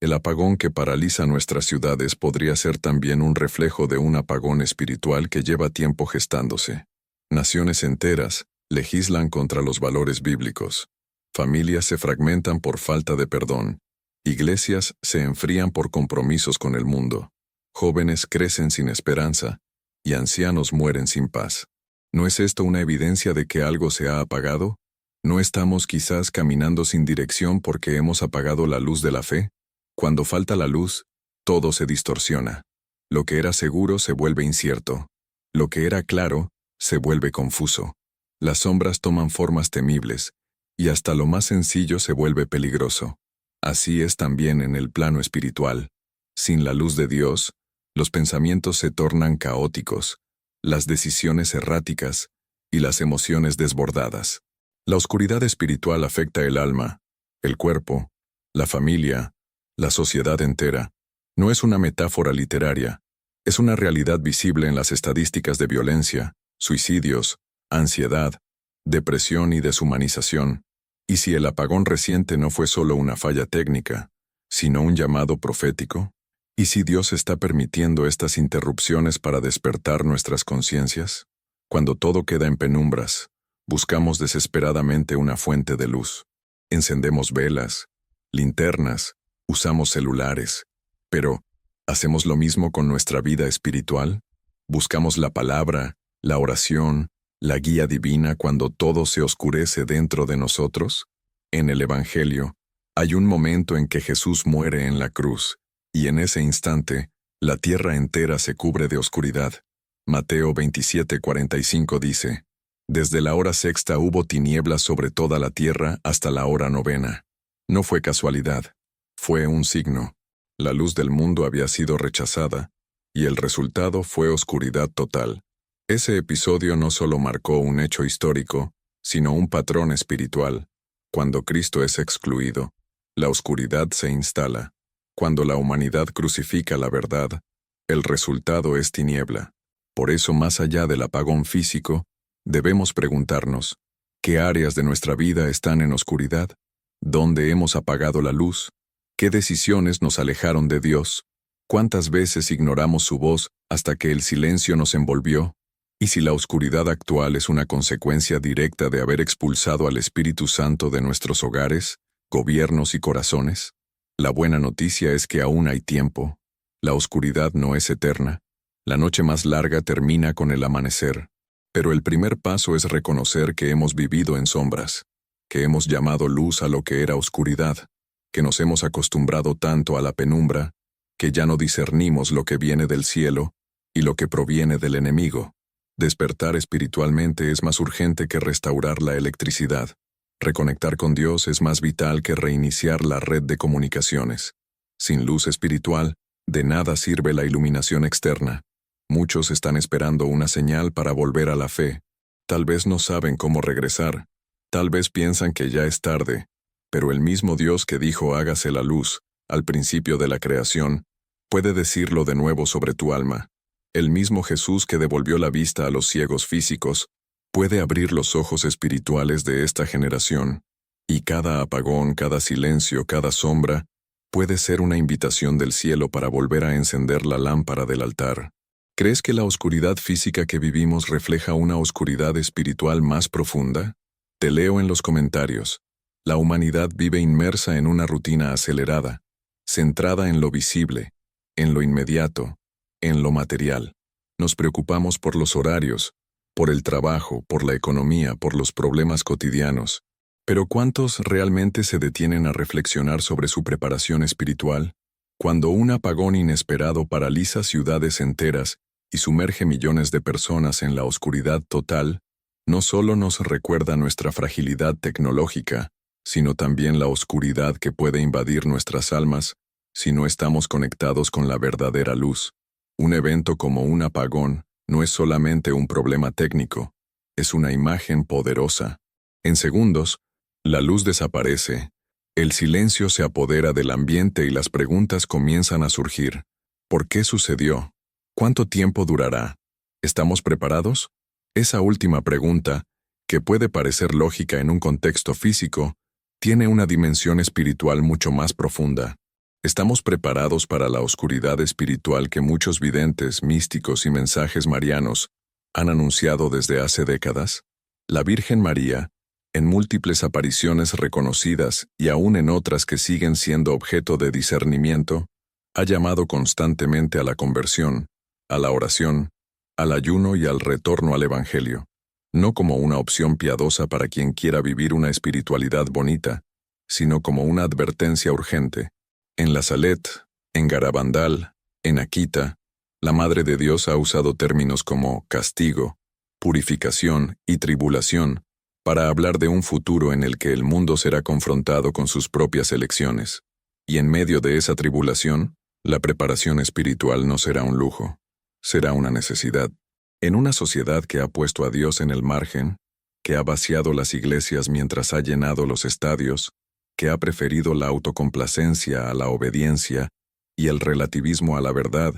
El apagón que paraliza nuestras ciudades podría ser también un reflejo de un apagón espiritual que lleva tiempo gestándose. Naciones enteras legislan contra los valores bíblicos. Familias se fragmentan por falta de perdón. Iglesias se enfrían por compromisos con el mundo. Jóvenes crecen sin esperanza y ancianos mueren sin paz. ¿No es esto una evidencia de que algo se ha apagado? ¿No estamos quizás caminando sin dirección porque hemos apagado la luz de la fe? Cuando falta la luz, todo se distorsiona. Lo que era seguro se vuelve incierto. Lo que era claro se vuelve confuso. Las sombras toman formas temibles, y hasta lo más sencillo se vuelve peligroso. Así es también en el plano espiritual. Sin la luz de Dios, los pensamientos se tornan caóticos, las decisiones erráticas y las emociones desbordadas. La oscuridad espiritual afecta el alma, el cuerpo, la familia, la sociedad entera. No es una metáfora literaria, es una realidad visible en las estadísticas de violencia, suicidios, ansiedad, depresión y deshumanización. Y si el apagón reciente no fue solo una falla técnica, sino un llamado profético, ¿y si Dios está permitiendo estas interrupciones para despertar nuestras conciencias? Cuando todo queda en penumbras, buscamos desesperadamente una fuente de luz. Encendemos velas, linternas, usamos celulares, pero ¿hacemos lo mismo con nuestra vida espiritual? ¿Buscamos la palabra, la oración, la guía divina cuando todo se oscurece dentro de nosotros? En el Evangelio, hay un momento en que Jesús muere en la cruz, y en ese instante, la tierra entera se cubre de oscuridad. Mateo 27:45 dice: Desde la hora sexta hubo tinieblas sobre toda la tierra hasta la hora novena. No fue casualidad, fue un signo. La luz del mundo había sido rechazada, y el resultado fue oscuridad total. Ese episodio no solo marcó un hecho histórico, sino un patrón espiritual. Cuando Cristo es excluido, la oscuridad se instala. Cuando la humanidad crucifica la verdad, el resultado es tiniebla. Por eso, más allá del apagón físico, debemos preguntarnos, ¿qué áreas de nuestra vida están en oscuridad? ¿Dónde hemos apagado la luz? ¿Qué decisiones nos alejaron de Dios? ¿Cuántas veces ignoramos su voz hasta que el silencio nos envolvió? ¿Y si la oscuridad actual es una consecuencia directa de haber expulsado al Espíritu Santo de nuestros hogares, gobiernos y corazones? La buena noticia es que aún hay tiempo. La oscuridad no es eterna. La noche más larga termina con el amanecer. Pero el primer paso es reconocer que hemos vivido en sombras, que hemos llamado luz a lo que era oscuridad, que nos hemos acostumbrado tanto a la penumbra, que ya no discernimos lo que viene del cielo y lo que proviene del enemigo. Despertar espiritualmente es más urgente que restaurar la electricidad. Reconectar con Dios es más vital que reiniciar la red de comunicaciones. Sin luz espiritual, de nada sirve la iluminación externa. Muchos están esperando una señal para volver a la fe. Tal vez no saben cómo regresar. Tal vez piensan que ya es tarde. Pero el mismo Dios que dijo hágase la luz, al principio de la creación, puede decirlo de nuevo sobre tu alma. El mismo Jesús que devolvió la vista a los ciegos físicos, puede abrir los ojos espirituales de esta generación. Y cada apagón, cada silencio, cada sombra, puede ser una invitación del cielo para volver a encender la lámpara del altar. ¿Crees que la oscuridad física que vivimos refleja una oscuridad espiritual más profunda? Te leo en los comentarios. La humanidad vive inmersa en una rutina acelerada, centrada en lo visible, en lo inmediato, en lo material. Nos preocupamos por los horarios, por el trabajo, por la economía, por los problemas cotidianos. Pero ¿cuántos realmente se detienen a reflexionar sobre su preparación espiritual? Cuando un apagón inesperado paraliza ciudades enteras y sumerge millones de personas en la oscuridad total, no solo nos recuerda nuestra fragilidad tecnológica, sino también la oscuridad que puede invadir nuestras almas si no estamos conectados con la verdadera luz. Un evento como un apagón no es solamente un problema técnico, es una imagen poderosa. En segundos, la luz desaparece, el silencio se apodera del ambiente y las preguntas comienzan a surgir. ¿Por qué sucedió? ¿Cuánto tiempo durará? ¿Estamos preparados? Esa última pregunta, que puede parecer lógica en un contexto físico, tiene una dimensión espiritual mucho más profunda. ¿Estamos preparados para la oscuridad espiritual que muchos videntes, místicos y mensajes marianos han anunciado desde hace décadas? La Virgen María, en múltiples apariciones reconocidas y aún en otras que siguen siendo objeto de discernimiento, ha llamado constantemente a la conversión, a la oración, al ayuno y al retorno al Evangelio, no como una opción piadosa para quien quiera vivir una espiritualidad bonita, sino como una advertencia urgente. En La Salette, en Garabandal, en Akita, la Madre de Dios ha usado términos como castigo, purificación y tribulación para hablar de un futuro en el que el mundo será confrontado con sus propias elecciones. Y en medio de esa tribulación, la preparación espiritual no será un lujo, será una necesidad. En una sociedad que ha puesto a Dios en el margen, que ha vaciado las iglesias mientras ha llenado los estadios, que ha preferido la autocomplacencia a la obediencia y el relativismo a la verdad,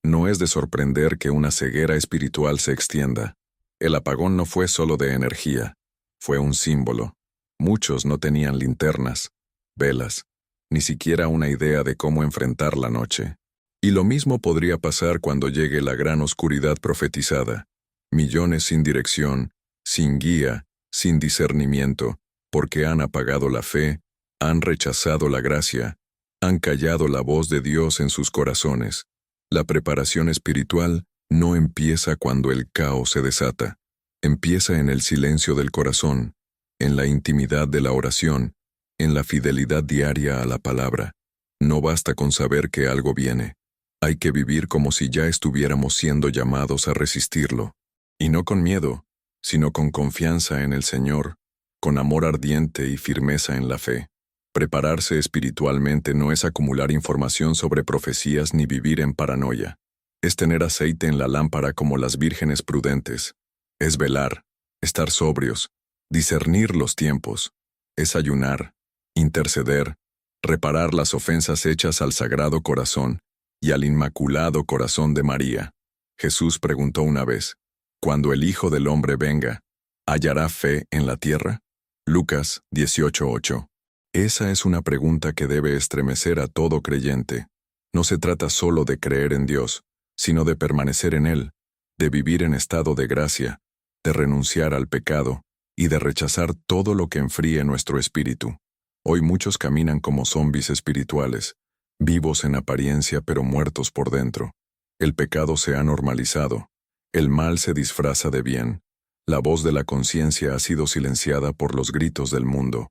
no es de sorprender que una ceguera espiritual se extienda. El apagón no fue solo de energía, fue un símbolo. Muchos no tenían linternas, velas, ni siquiera una idea de cómo enfrentar la noche. Y lo mismo podría pasar cuando llegue la gran oscuridad profetizada. Millones sin dirección, sin guía, sin discernimiento, porque han apagado la fe, han rechazado la gracia, han callado la voz de Dios en sus corazones. La preparación espiritual no empieza cuando el caos se desata. Empieza en el silencio del corazón, en la intimidad de la oración, en la fidelidad diaria a la palabra. No basta con saber que algo viene. Hay que vivir como si ya estuviéramos siendo llamados a resistirlo. Y no con miedo, sino con confianza en el Señor, con amor ardiente y firmeza en la fe. Prepararse espiritualmente no es acumular información sobre profecías ni vivir en paranoia. Es tener aceite en la lámpara como las vírgenes prudentes. Es velar, estar sobrios, discernir los tiempos. Es ayunar, interceder, reparar las ofensas hechas al Sagrado Corazón y al Inmaculado Corazón de María. Jesús preguntó una vez, «Cuando el Hijo del Hombre venga, ¿hallará fe en la tierra?» Lucas 18:8. Esa es una pregunta que debe estremecer a todo creyente. No se trata solo de creer en Dios, sino de permanecer en Él, de vivir en estado de gracia, de renunciar al pecado y de rechazar todo lo que enfríe nuestro espíritu. Hoy muchos caminan como zombis espirituales, vivos en apariencia pero muertos por dentro. El pecado se ha normalizado, el mal se disfraza de bien, la voz de la conciencia ha sido silenciada por los gritos del mundo.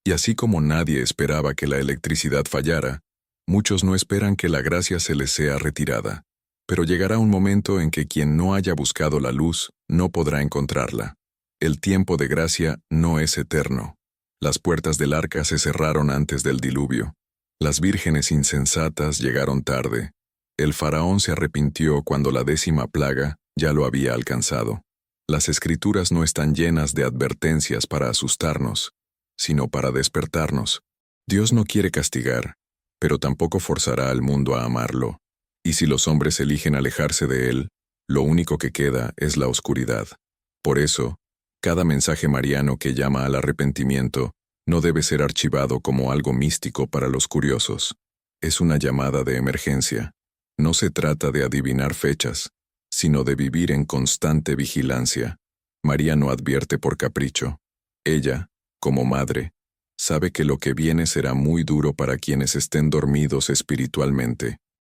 Y así como nadie esperaba que la electricidad fallara, muchos no esperan que la gracia se les sea retirada. Pero llegará un momento en que quien no haya buscado la luz no podrá encontrarla. El tiempo de gracia no es eterno. Las puertas del arca se cerraron antes del diluvio. Las vírgenes insensatas llegaron tarde. El faraón se arrepintió cuando la 10ª plaga ya lo había alcanzado. Las escrituras no están llenas de advertencias para asustarnos, sino para despertarnos. Dios no quiere castigar, pero tampoco forzará al mundo a amarlo. Y si los hombres eligen alejarse de Él, lo único que queda es la oscuridad. Por eso, cada mensaje mariano que llama al arrepentimiento no debe ser archivado como algo místico para los curiosos. Es una llamada de emergencia. No se trata de adivinar fechas, sino de vivir en constante vigilancia. María no advierte por capricho. Ella, como madre, sabe que lo que viene será muy duro para quienes estén dormidos espiritualmente.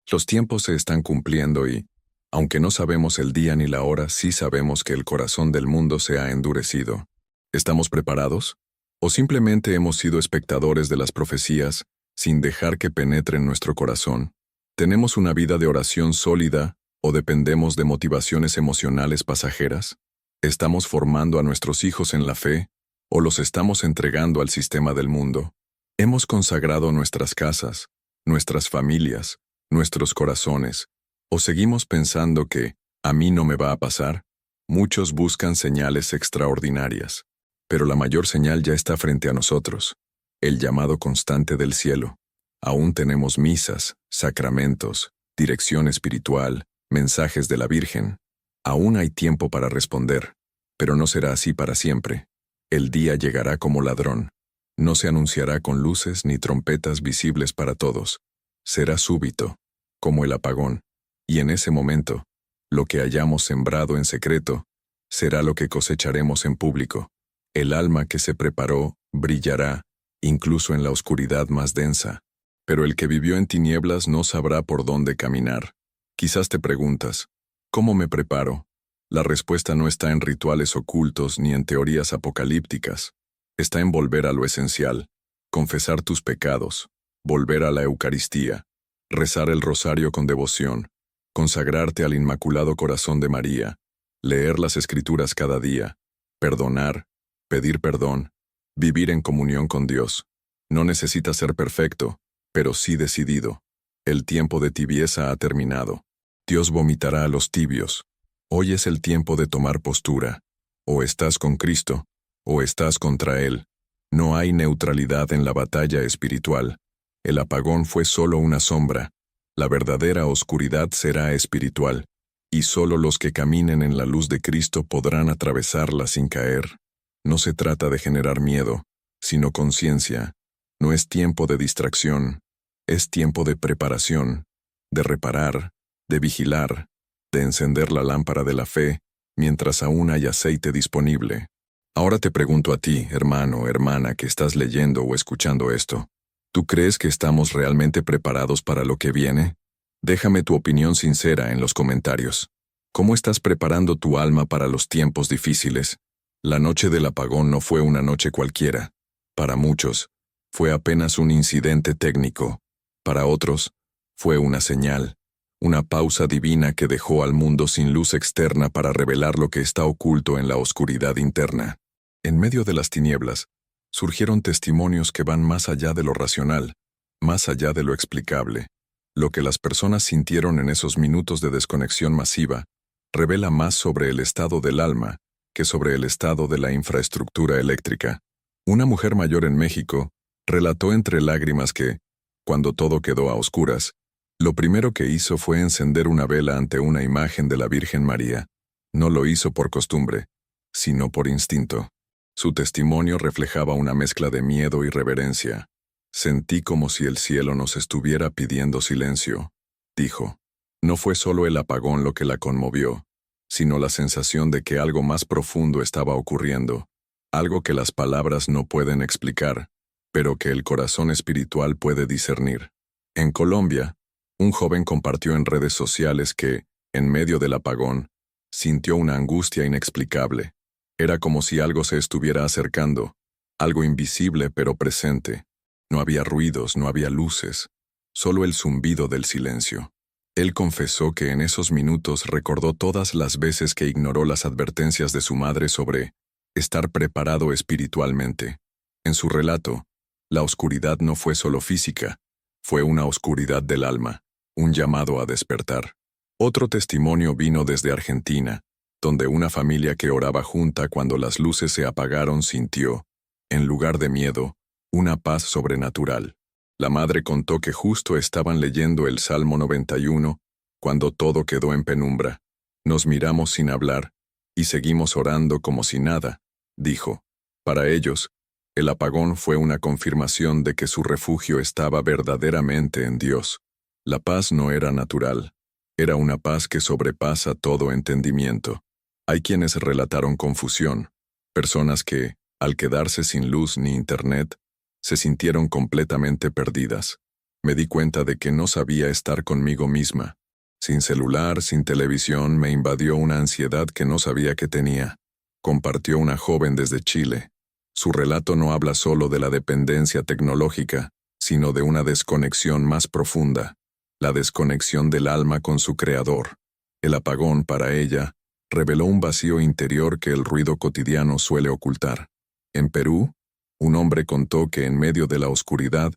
Los tiempos se están cumpliendo y, aunque no sabemos el día ni la hora, sí sabemos que el corazón del mundo se ha endurecido. ¿Estamos preparados? ¿O simplemente hemos sido espectadores de las profecías sin dejar que penetren nuestro corazón? ¿Tenemos una vida de oración sólida o dependemos de motivaciones emocionales pasajeras? ¿Estamos formando a nuestros hijos en la fe o los estamos entregando al sistema del mundo? ¿Hemos consagrado nuestras casas, nuestras familias, nuestros corazones, o seguimos pensando que a mí no me va a pasar? Muchos buscan señales extraordinarias, pero la mayor señal ya está frente a nosotros, el llamado constante del cielo. Aún tenemos misas, sacramentos, dirección espiritual, mensajes de la Virgen. Aún hay tiempo para responder. Pero no será así para siempre. El día llegará como ladrón. No se anunciará con luces ni trompetas visibles para todos. Será súbito, como el apagón. Y en ese momento, lo que hayamos sembrado en secreto, será lo que cosecharemos en público. El alma que se preparó brillará, incluso en la oscuridad más densa. Pero el que vivió en tinieblas no sabrá por dónde caminar. Quizás te preguntas, ¿cómo me preparo? La respuesta no está en rituales ocultos ni en teorías apocalípticas. Está en volver a lo esencial, confesar tus pecados, volver a la Eucaristía, rezar el rosario con devoción, consagrarte al Inmaculado Corazón de María, leer las Escrituras cada día, perdonar, pedir perdón, vivir en comunión con Dios. No necesitas ser perfecto, pero sí decidido. El tiempo de tibieza ha terminado. Dios vomitará a los tibios. Hoy es el tiempo de tomar postura. O estás con Cristo, o estás contra Él. No hay neutralidad en la batalla espiritual. El apagón fue solo una sombra. La verdadera oscuridad será espiritual, y solo los que caminen en la luz de Cristo podrán atravesarla sin caer. No se trata de generar miedo, sino conciencia. No es tiempo de distracción, es tiempo de preparación, de reparar, de vigilar, de encender la lámpara de la fe, mientras aún hay aceite disponible. Ahora te pregunto a ti, hermano o hermana que estás leyendo o escuchando esto, ¿tú crees que estamos realmente preparados para lo que viene? Déjame tu opinión sincera en los comentarios. ¿Cómo estás preparando tu alma para los tiempos difíciles? La noche del apagón no fue una noche cualquiera. Para muchos, fue apenas un incidente técnico. Para otros, fue una señal, una pausa divina que dejó al mundo sin luz externa para revelar lo que está oculto en la oscuridad interna. En medio de las tinieblas, surgieron testimonios que van más allá de lo racional, más allá de lo explicable. Lo que las personas sintieron en esos minutos de desconexión masiva revela más sobre el estado del alma que sobre el estado de la infraestructura eléctrica. Una mujer mayor en México relató entre lágrimas que, cuando todo quedó a oscuras, lo primero que hizo fue encender una vela ante una imagen de la Virgen María. No lo hizo por costumbre, sino por instinto. Su testimonio reflejaba una mezcla de miedo y reverencia. Sentí como si el cielo nos estuviera pidiendo silencio, dijo. No fue solo el apagón lo que la conmovió, sino la sensación de que algo más profundo estaba ocurriendo, algo que las palabras no pueden explicar, pero que el corazón espiritual puede discernir. En Colombia, un joven compartió en redes sociales que, en medio del apagón, sintió una angustia inexplicable. Era como si algo se estuviera acercando, algo invisible pero presente. No había ruidos, no había luces, solo el zumbido del silencio. Él confesó que en esos minutos recordó todas las veces que ignoró las advertencias de su madre sobre estar preparado espiritualmente. En su relato, la oscuridad no fue solo física, fue una oscuridad del alma, un llamado a despertar. Otro testimonio vino desde Argentina, donde una familia que oraba junta cuando las luces se apagaron sintió, en lugar de miedo, una paz sobrenatural. La madre contó que justo estaban leyendo el Salmo 91 cuando todo quedó en penumbra. Nos miramos sin hablar y seguimos orando como si nada, dijo. Para ellos, el apagón fue una confirmación de que su refugio estaba verdaderamente en Dios. La paz no era natural, era una paz que sobrepasa todo entendimiento. Hay quienes relataron confusión, personas que, al quedarse sin luz ni internet, se sintieron completamente perdidas. Me di cuenta de que no sabía estar conmigo misma. Sin celular, sin televisión, me invadió una ansiedad que no sabía que tenía. Compartió una joven desde Chile. Su relato no habla solo de la dependencia tecnológica, sino de una desconexión más profunda, la desconexión del alma con su creador. El apagón, para ella, reveló un vacío interior que el ruido cotidiano suele ocultar. En Perú, un hombre contó que en medio de la oscuridad,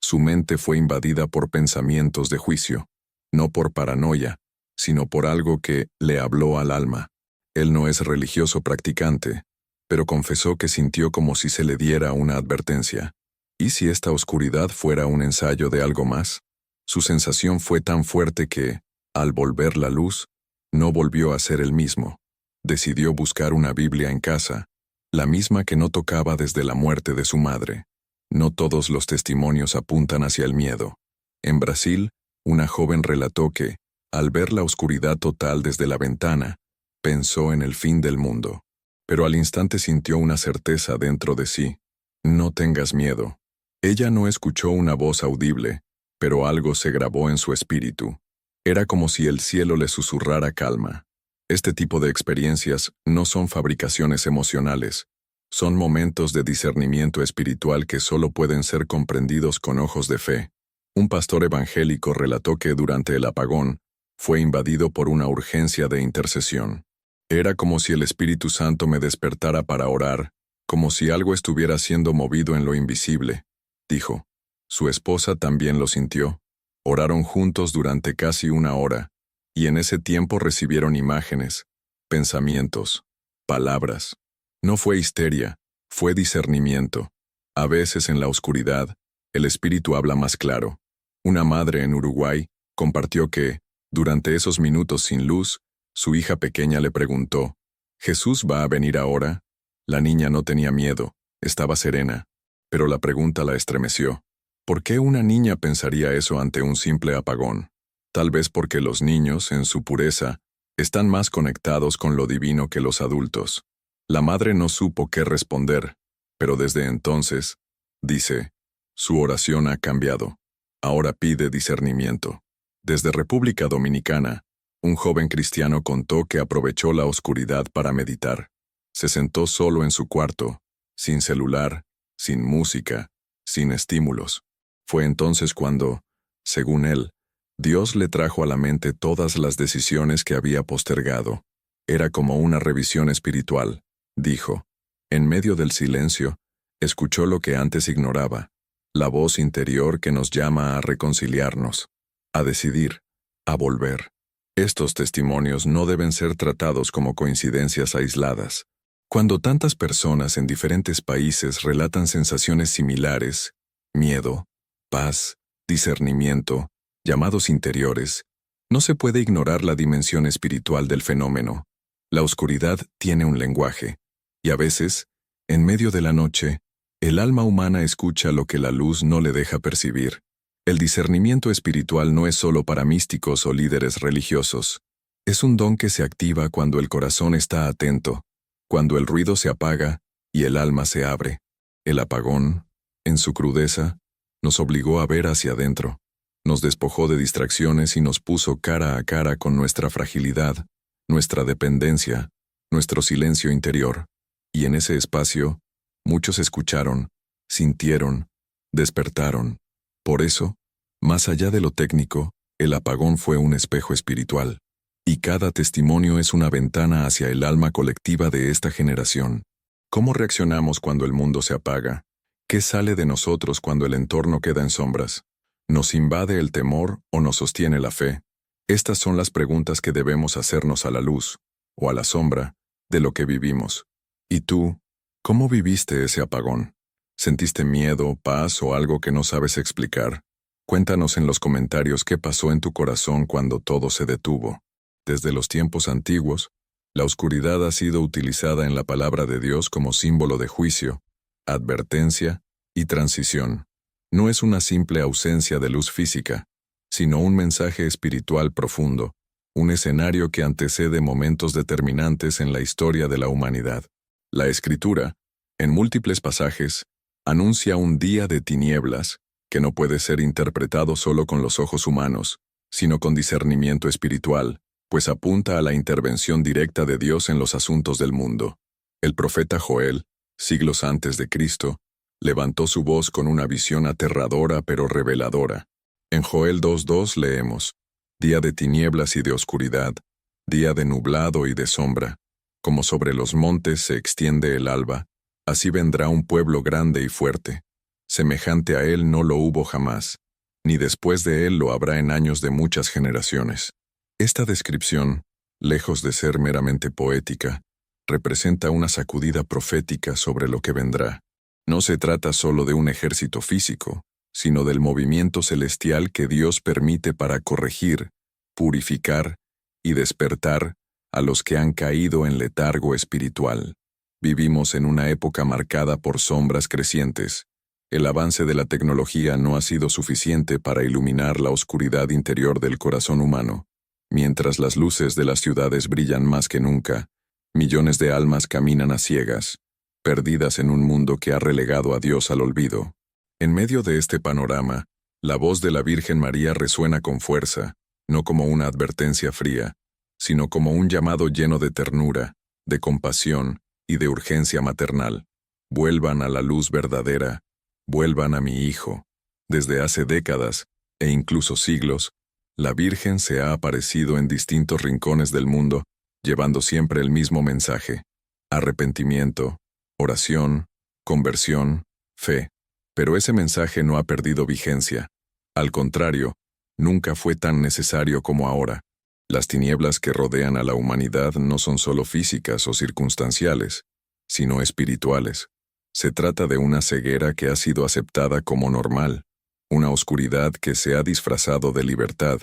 su mente fue invadida por pensamientos de juicio, no por paranoia, sino por algo que le habló al alma. Él no es religioso practicante, pero confesó que sintió como si se le diera una advertencia. ¿Y si esta oscuridad fuera un ensayo de algo más? Su sensación fue tan fuerte que, al volver la luz, no volvió a ser el mismo. Decidió buscar una Biblia en casa, la misma que no tocaba desde la muerte de su madre. No todos los testimonios apuntan hacia el miedo. En Brasil, una joven relató que, al ver la oscuridad total desde la ventana, pensó en el fin del mundo. Pero al instante sintió una certeza dentro de sí. No tengas miedo. Ella no escuchó una voz audible, pero algo se grabó en su espíritu. Era como si el cielo le susurrara calma. Este tipo de experiencias no son fabricaciones emocionales, son momentos de discernimiento espiritual que solo pueden ser comprendidos con ojos de fe. Un pastor evangélico relató que durante el apagón fue invadido por una urgencia de intercesión. Era como si el Espíritu Santo me despertara para orar, como si algo estuviera siendo movido en lo invisible, dijo. Su esposa también lo sintió. Oraron juntos durante casi una hora, y en ese tiempo recibieron imágenes, pensamientos, palabras. No fue histeria, fue discernimiento. A veces en la oscuridad, el espíritu habla más claro. Una madre en Uruguay compartió que, durante esos minutos sin luz, su hija pequeña le preguntó, ¿Jesús va a venir ahora? La niña no tenía miedo, estaba serena, pero la pregunta la estremeció. ¿Por qué una niña pensaría eso ante un simple apagón? Tal vez porque los niños, en su pureza, están más conectados con lo divino que los adultos. La madre no supo qué responder, pero desde entonces, dice, su oración ha cambiado. Ahora pide discernimiento. Desde República Dominicana, un joven cristiano contó que aprovechó la oscuridad para meditar. Se sentó solo en su cuarto, sin celular, sin música, sin estímulos. Fue entonces cuando, según él, Dios le trajo a la mente todas las decisiones que había postergado. Era como una revisión espiritual, dijo. En medio del silencio, escuchó lo que antes ignoraba, la voz interior que nos llama a reconciliarnos, a decidir, a volver. Estos testimonios no deben ser tratados como coincidencias aisladas. Cuando tantas personas en diferentes países relatan sensaciones similares, miedo, paz, discernimiento, llamados interiores, no se puede ignorar la dimensión espiritual del fenómeno. La oscuridad tiene un lenguaje, y a veces, en medio de la noche, el alma humana escucha lo que la luz no le deja percibir. El discernimiento espiritual no es solo para místicos o líderes religiosos. Es un don que se activa cuando el corazón está atento, cuando el ruido se apaga y el alma se abre. El apagón, en su crudeza, nos obligó a ver hacia adentro, nos despojó de distracciones y nos puso cara a cara con nuestra fragilidad, nuestra dependencia, nuestro silencio interior. Y en ese espacio, muchos escucharon, sintieron, despertaron. Por eso, más allá de lo técnico, el apagón fue un espejo espiritual. Y cada testimonio es una ventana hacia el alma colectiva de esta generación. ¿Cómo reaccionamos cuando el mundo se apaga? ¿Qué sale de nosotros cuando el entorno queda en sombras? ¿Nos invade el temor o nos sostiene la fe? Estas son las preguntas que debemos hacernos a la luz, o a la sombra, de lo que vivimos. ¿Y tú, cómo viviste ese apagón? ¿Sentiste miedo, paz o algo que no sabes explicar? Cuéntanos en los comentarios qué pasó en tu corazón cuando todo se detuvo. Desde los tiempos antiguos, la oscuridad ha sido utilizada en la palabra de Dios como símbolo de juicio, advertencia y transición. No es una simple ausencia de luz física, sino un mensaje espiritual profundo, un escenario que antecede momentos determinantes en la historia de la humanidad. La Escritura, en múltiples pasajes, anuncia un día de tinieblas que no puede ser interpretado solo con los ojos humanos, sino con discernimiento espiritual, pues apunta a la intervención directa de Dios en los asuntos del mundo. El profeta Joel, siglos antes de Cristo, levantó su voz con una visión aterradora pero reveladora. En Joel 2:2 leemos, «Día de tinieblas y de oscuridad, día de nublado y de sombra. Como sobre los montes se extiende el alba, así vendrá un pueblo grande y fuerte. Semejante a él no lo hubo jamás, ni después de él lo habrá en años de muchas generaciones». Esta descripción, lejos de ser meramente poética, representa una sacudida profética sobre lo que vendrá. No se trata solo de un ejército físico, sino del movimiento celestial que Dios permite para corregir, purificar y despertar a los que han caído en letargo espiritual. Vivimos en una época marcada por sombras crecientes. El avance de la tecnología no ha sido suficiente para iluminar la oscuridad interior del corazón humano. Mientras las luces de las ciudades brillan más que nunca, millones de almas caminan a ciegas, perdidas en un mundo que ha relegado a Dios al olvido. En medio de este panorama, la voz de la Virgen María resuena con fuerza, no como una advertencia fría, sino como un llamado lleno de ternura, de compasión y de urgencia maternal. Vuelvan a la luz verdadera, vuelvan a mi Hijo. Desde hace décadas, e incluso siglos, la Virgen se ha aparecido en distintos rincones del mundo, llevando siempre el mismo mensaje: arrepentimiento, oración, conversión, fe. Pero ese mensaje no ha perdido vigencia. Al contrario, nunca fue tan necesario como ahora. Las tinieblas que rodean a la humanidad no son solo físicas o circunstanciales, sino espirituales. Se trata de una ceguera que ha sido aceptada como normal, una oscuridad que se ha disfrazado de libertad,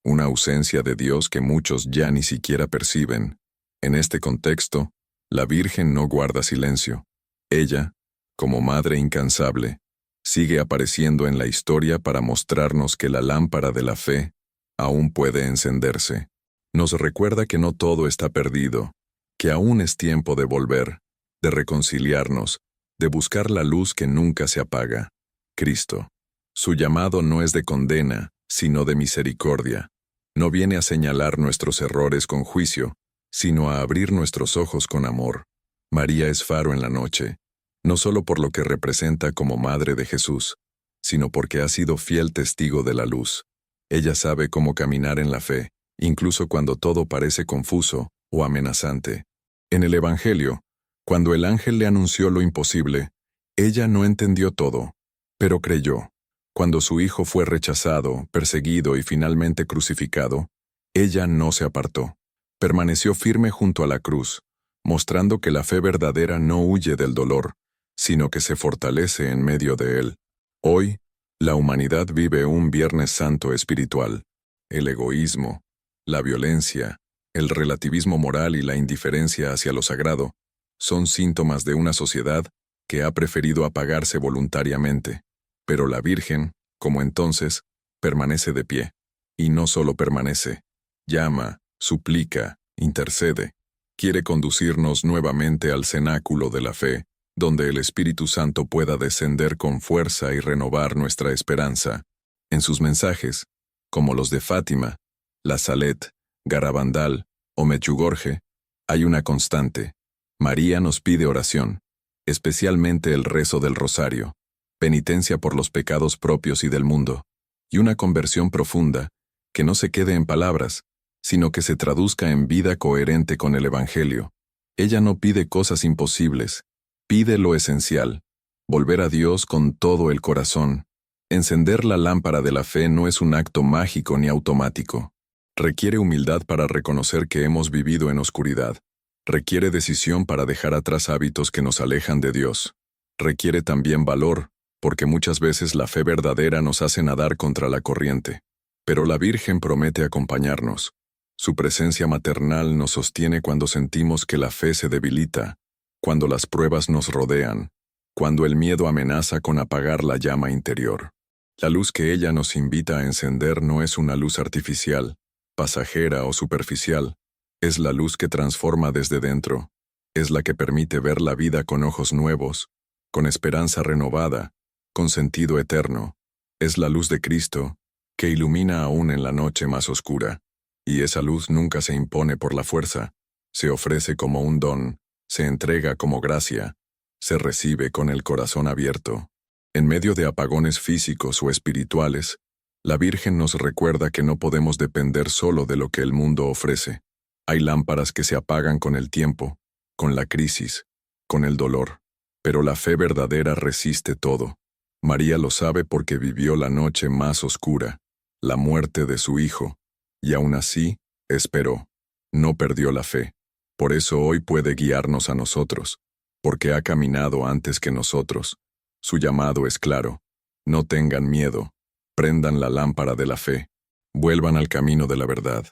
una ausencia de Dios que muchos ya ni siquiera perciben. En este contexto, la Virgen no guarda silencio. Ella, como Madre incansable, sigue apareciendo en la historia para mostrarnos que la lámpara de la fe aún puede encenderse. Nos recuerda que no todo está perdido, que aún es tiempo de volver, de reconciliarnos, de buscar la luz que nunca se apaga: Cristo. Su llamado no es de condena, sino de misericordia. No viene a señalar nuestros errores con juicio, sino a abrir nuestros ojos con amor. María es faro en la noche, no solo por lo que representa como Madre de Jesús, sino porque ha sido fiel testigo de la luz. Ella sabe cómo caminar en la fe, incluso cuando todo parece confuso o amenazante. En el Evangelio, cuando el ángel le anunció lo imposible, ella no entendió todo, pero creyó. Cuando su hijo fue rechazado, perseguido y finalmente crucificado, ella no se apartó. Permaneció firme junto a la cruz, mostrando que la fe verdadera no huye del dolor, sino que se fortalece en medio de él. Hoy, la humanidad vive un Viernes Santo espiritual. El egoísmo, la violencia, el relativismo moral y la indiferencia hacia lo sagrado son síntomas de una sociedad que ha preferido apagarse voluntariamente. Pero la Virgen, como entonces, permanece de pie. Y no solo permanece, llama, suplica, intercede. Quiere conducirnos nuevamente al cenáculo de la fe, donde el Espíritu Santo pueda descender con fuerza y renovar nuestra esperanza. En sus mensajes, como los de Fátima, La Salet, Garabandal o Medjugorje, hay una constante. María nos pide oración, especialmente el rezo del rosario, penitencia por los pecados propios y del mundo, y una conversión profunda, que no se quede en palabras, sino que se traduzca en vida coherente con el Evangelio. Ella no pide cosas imposibles, pide lo esencial: volver a Dios con todo el corazón. Encender la lámpara de la fe no es un acto mágico ni automático. Requiere humildad para reconocer que hemos vivido en oscuridad. Requiere decisión para dejar atrás hábitos que nos alejan de Dios. Requiere también valor, porque muchas veces la fe verdadera nos hace nadar contra la corriente. Pero la Virgen promete acompañarnos. Su presencia maternal nos sostiene cuando sentimos que la fe se debilita, cuando las pruebas nos rodean, cuando el miedo amenaza con apagar la llama interior. La luz que ella nos invita a encender no es una luz artificial, pasajera o superficial. Es la luz que transforma desde dentro. Es la que permite ver la vida con ojos nuevos, con esperanza renovada, con sentido eterno. Es la luz de Cristo, que ilumina aún en la noche más oscura. Y esa luz nunca se impone por la fuerza, se ofrece como un don, se entrega como gracia, se recibe con el corazón abierto. En medio de apagones físicos o espirituales, la Virgen nos recuerda que no podemos depender solo de lo que el mundo ofrece. Hay lámparas que se apagan con el tiempo, con la crisis, con el dolor, pero la fe verdadera resiste todo. María lo sabe porque vivió la noche más oscura, la muerte de su hijo, y aún así, esperó. No perdió la fe. Por eso hoy puede guiarnos a nosotros, porque ha caminado antes que nosotros. Su llamado es claro: no tengan miedo, prendan la lámpara de la fe, vuelvan al camino de la verdad.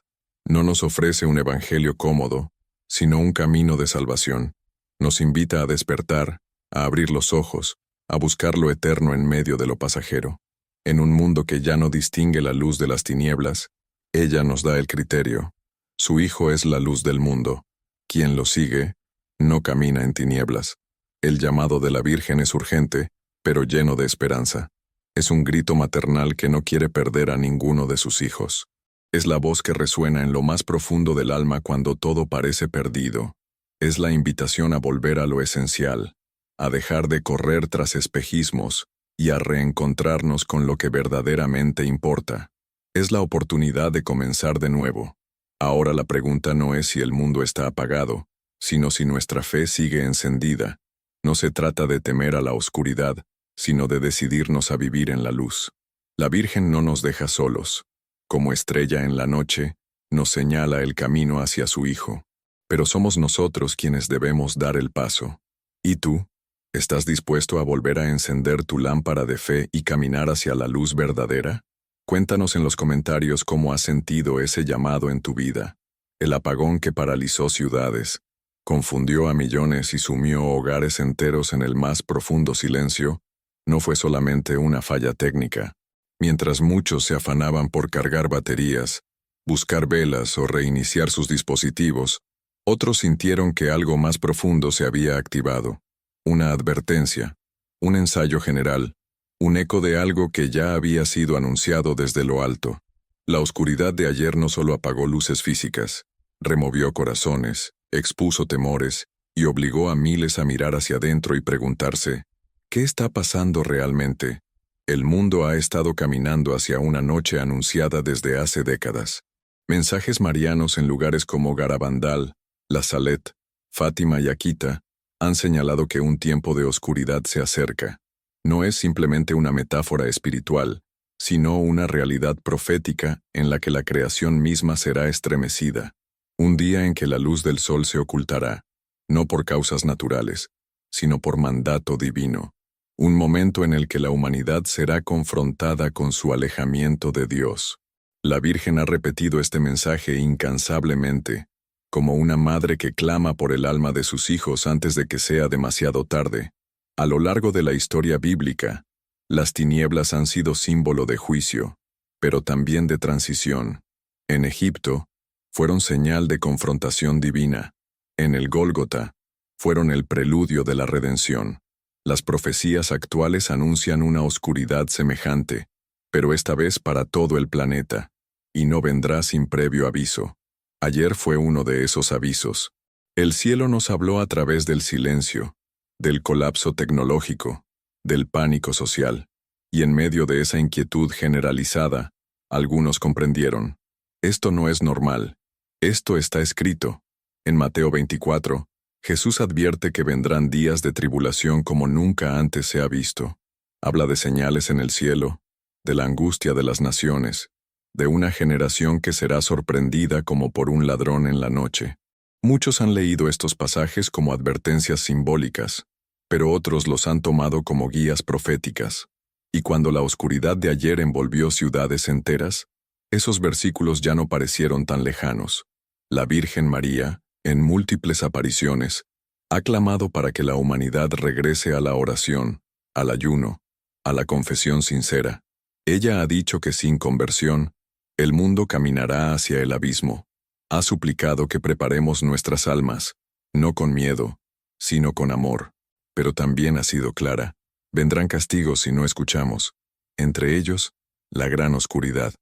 No nos ofrece un evangelio cómodo, sino un camino de salvación. Nos invita a despertar, a abrir los ojos, a buscar lo eterno en medio de lo pasajero. En un mundo que ya no distingue la luz de las tinieblas, ella nos da el criterio. Su Hijo es la luz del mundo. Quien lo sigue, no camina en tinieblas. El llamado de la Virgen es urgente, pero lleno de esperanza. Es un grito maternal que no quiere perder a ninguno de sus hijos. Es la voz que resuena en lo más profundo del alma cuando todo parece perdido. Es la invitación a volver a lo esencial, a dejar de correr tras espejismos y a reencontrarnos con lo que verdaderamente importa. Es la oportunidad de comenzar de nuevo. Ahora la pregunta no es si el mundo está apagado, sino si nuestra fe sigue encendida. No se trata de temer a la oscuridad, sino de decidirnos a vivir en la luz. La Virgen no nos deja solos. Como estrella en la noche, nos señala el camino hacia su Hijo. Pero somos nosotros quienes debemos dar el paso. ¿Y tú? ¿Estás dispuesto a volver a encender tu lámpara de fe y caminar hacia la luz verdadera? Cuéntanos en los comentarios cómo has sentido ese llamado en tu vida. El apagón que paralizó ciudades, confundió a millones y sumió hogares enteros en el más profundo silencio, no fue solamente una falla técnica. Mientras muchos se afanaban por cargar baterías, buscar velas o reiniciar sus dispositivos, otros sintieron que algo más profundo se había activado. Una advertencia, un ensayo general, un eco de algo que ya había sido anunciado desde lo alto. La oscuridad de ayer no solo apagó luces físicas, removió corazones, expuso temores y obligó a miles a mirar hacia adentro y preguntarse, ¿qué está pasando realmente? El mundo ha estado caminando hacia una noche anunciada desde hace décadas. Mensajes marianos en lugares como Garabandal, La Salette, Fátima y Akita han señalado que un tiempo de oscuridad se acerca. No es simplemente una metáfora espiritual, sino una realidad profética en la que la creación misma será estremecida. Un día en que la luz del sol se ocultará, no por causas naturales, sino por mandato divino. Un momento en el que la humanidad será confrontada con su alejamiento de Dios. La Virgen ha repetido este mensaje incansablemente, como una madre que clama por el alma de sus hijos antes de que sea demasiado tarde. A lo largo de la historia bíblica, las tinieblas han sido símbolo de juicio, pero también de transición. En Egipto, fueron señal de confrontación divina. En el Gólgota, fueron el preludio de la redención. Las profecías actuales anuncian una oscuridad semejante, pero esta vez para todo el planeta, y no vendrá sin previo aviso. Ayer fue uno de esos avisos. El cielo nos habló a través del silencio, del colapso tecnológico, del pánico social, y en medio de esa inquietud generalizada, algunos comprendieron. Esto no es normal. Esto está escrito. En Mateo 24, Jesús advierte que vendrán días de tribulación como nunca antes se ha visto. Habla de señales en el cielo, de la angustia de las naciones, de una generación que será sorprendida como por un ladrón en la noche. Muchos han leído estos pasajes como advertencias simbólicas, pero otros los han tomado como guías proféticas. Y cuando la oscuridad de ayer envolvió ciudades enteras, esos versículos ya no parecieron tan lejanos. La Virgen María, en múltiples apariciones, ha clamado para que la humanidad regrese a la oración, al ayuno, a la confesión sincera. Ella ha dicho que sin conversión, el mundo caminará hacia el abismo. Ha suplicado que preparemos nuestras almas, no con miedo, sino con amor. Pero también ha sido clara, vendrán castigos si no escuchamos. Entre ellos, la gran oscuridad.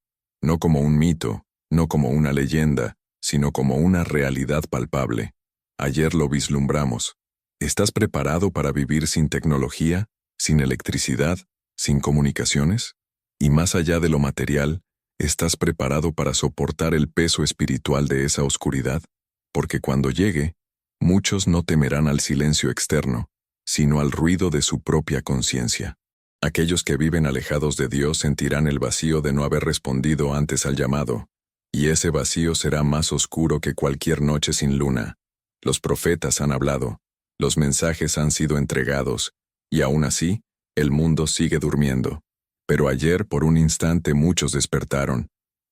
No como un mito, no como una leyenda, sino como una realidad palpable. Ayer lo vislumbramos. ¿Estás preparado para vivir sin tecnología, sin electricidad, sin comunicaciones? Y más allá de lo material, ¿estás preparado para soportar el peso espiritual de esa oscuridad? Porque cuando llegue, muchos no temerán al silencio externo, sino al ruido de su propia conciencia. Aquellos que viven alejados de Dios sentirán el vacío de no haber respondido antes al llamado, y ese vacío será más oscuro que cualquier noche sin luna. Los profetas han hablado, los mensajes han sido entregados, y aún así, el mundo sigue durmiendo. Pero ayer por un instante muchos despertaron,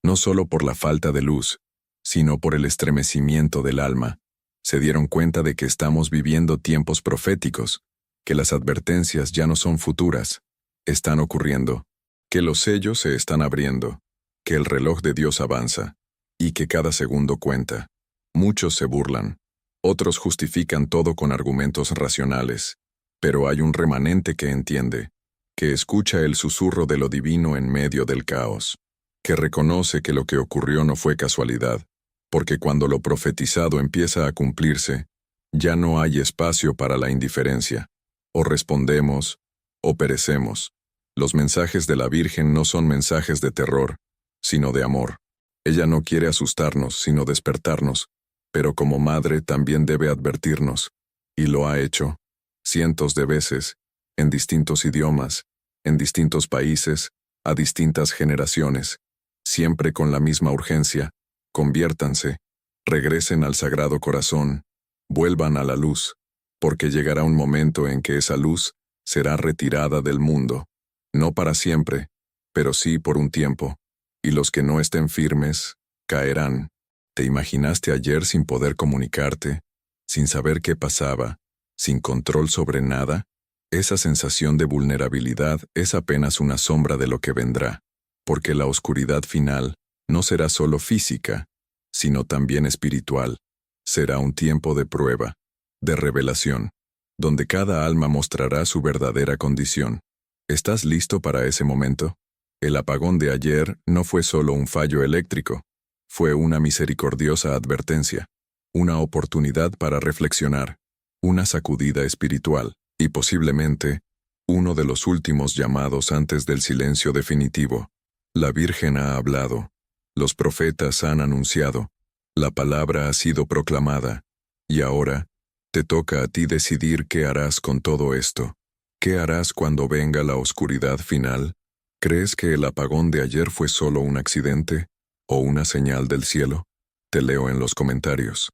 no solo por la falta de luz, sino por el estremecimiento del alma. Se dieron cuenta de que estamos viviendo tiempos proféticos, que las advertencias ya no son futuras, están ocurriendo, que los sellos se están abriendo, que el reloj de Dios avanza, y que cada segundo cuenta. Muchos se burlan, otros justifican todo con argumentos racionales, pero hay un remanente que entiende, que escucha el susurro de lo divino en medio del caos, que reconoce que lo que ocurrió no fue casualidad, porque cuando lo profetizado empieza a cumplirse, ya no hay espacio para la indiferencia. O respondemos, o perecemos. Los mensajes de la Virgen no son mensajes de terror, sino de amor. Ella no quiere asustarnos, sino despertarnos, pero como madre también debe advertirnos, y lo ha hecho, cientos de veces, en distintos idiomas, en distintos países, a distintas generaciones, siempre con la misma urgencia: conviértanse, regresen al Sagrado Corazón, vuelvan a la luz, porque llegará un momento en que esa luz será retirada del mundo, no para siempre, pero sí por un tiempo, y los que no estén firmes, caerán. ¿Te imaginaste ayer sin poder comunicarte, sin saber qué pasaba, sin control sobre nada? Esa sensación de vulnerabilidad es apenas una sombra de lo que vendrá, porque la oscuridad final no será solo física, sino también espiritual. Será un tiempo de prueba, de revelación, donde cada alma mostrará su verdadera condición. ¿Estás listo para ese momento? El apagón de ayer no fue solo un fallo eléctrico, fue una misericordiosa advertencia, una oportunidad para reflexionar, una sacudida espiritual, y posiblemente, uno de los últimos llamados antes del silencio definitivo. La Virgen ha hablado, los profetas han anunciado, la palabra ha sido proclamada, y ahora, te toca a ti decidir qué harás con todo esto. ¿Qué harás cuando venga la oscuridad final? ¿Crees que el apagón de ayer fue solo un accidente o una señal del cielo? Te leo en los comentarios.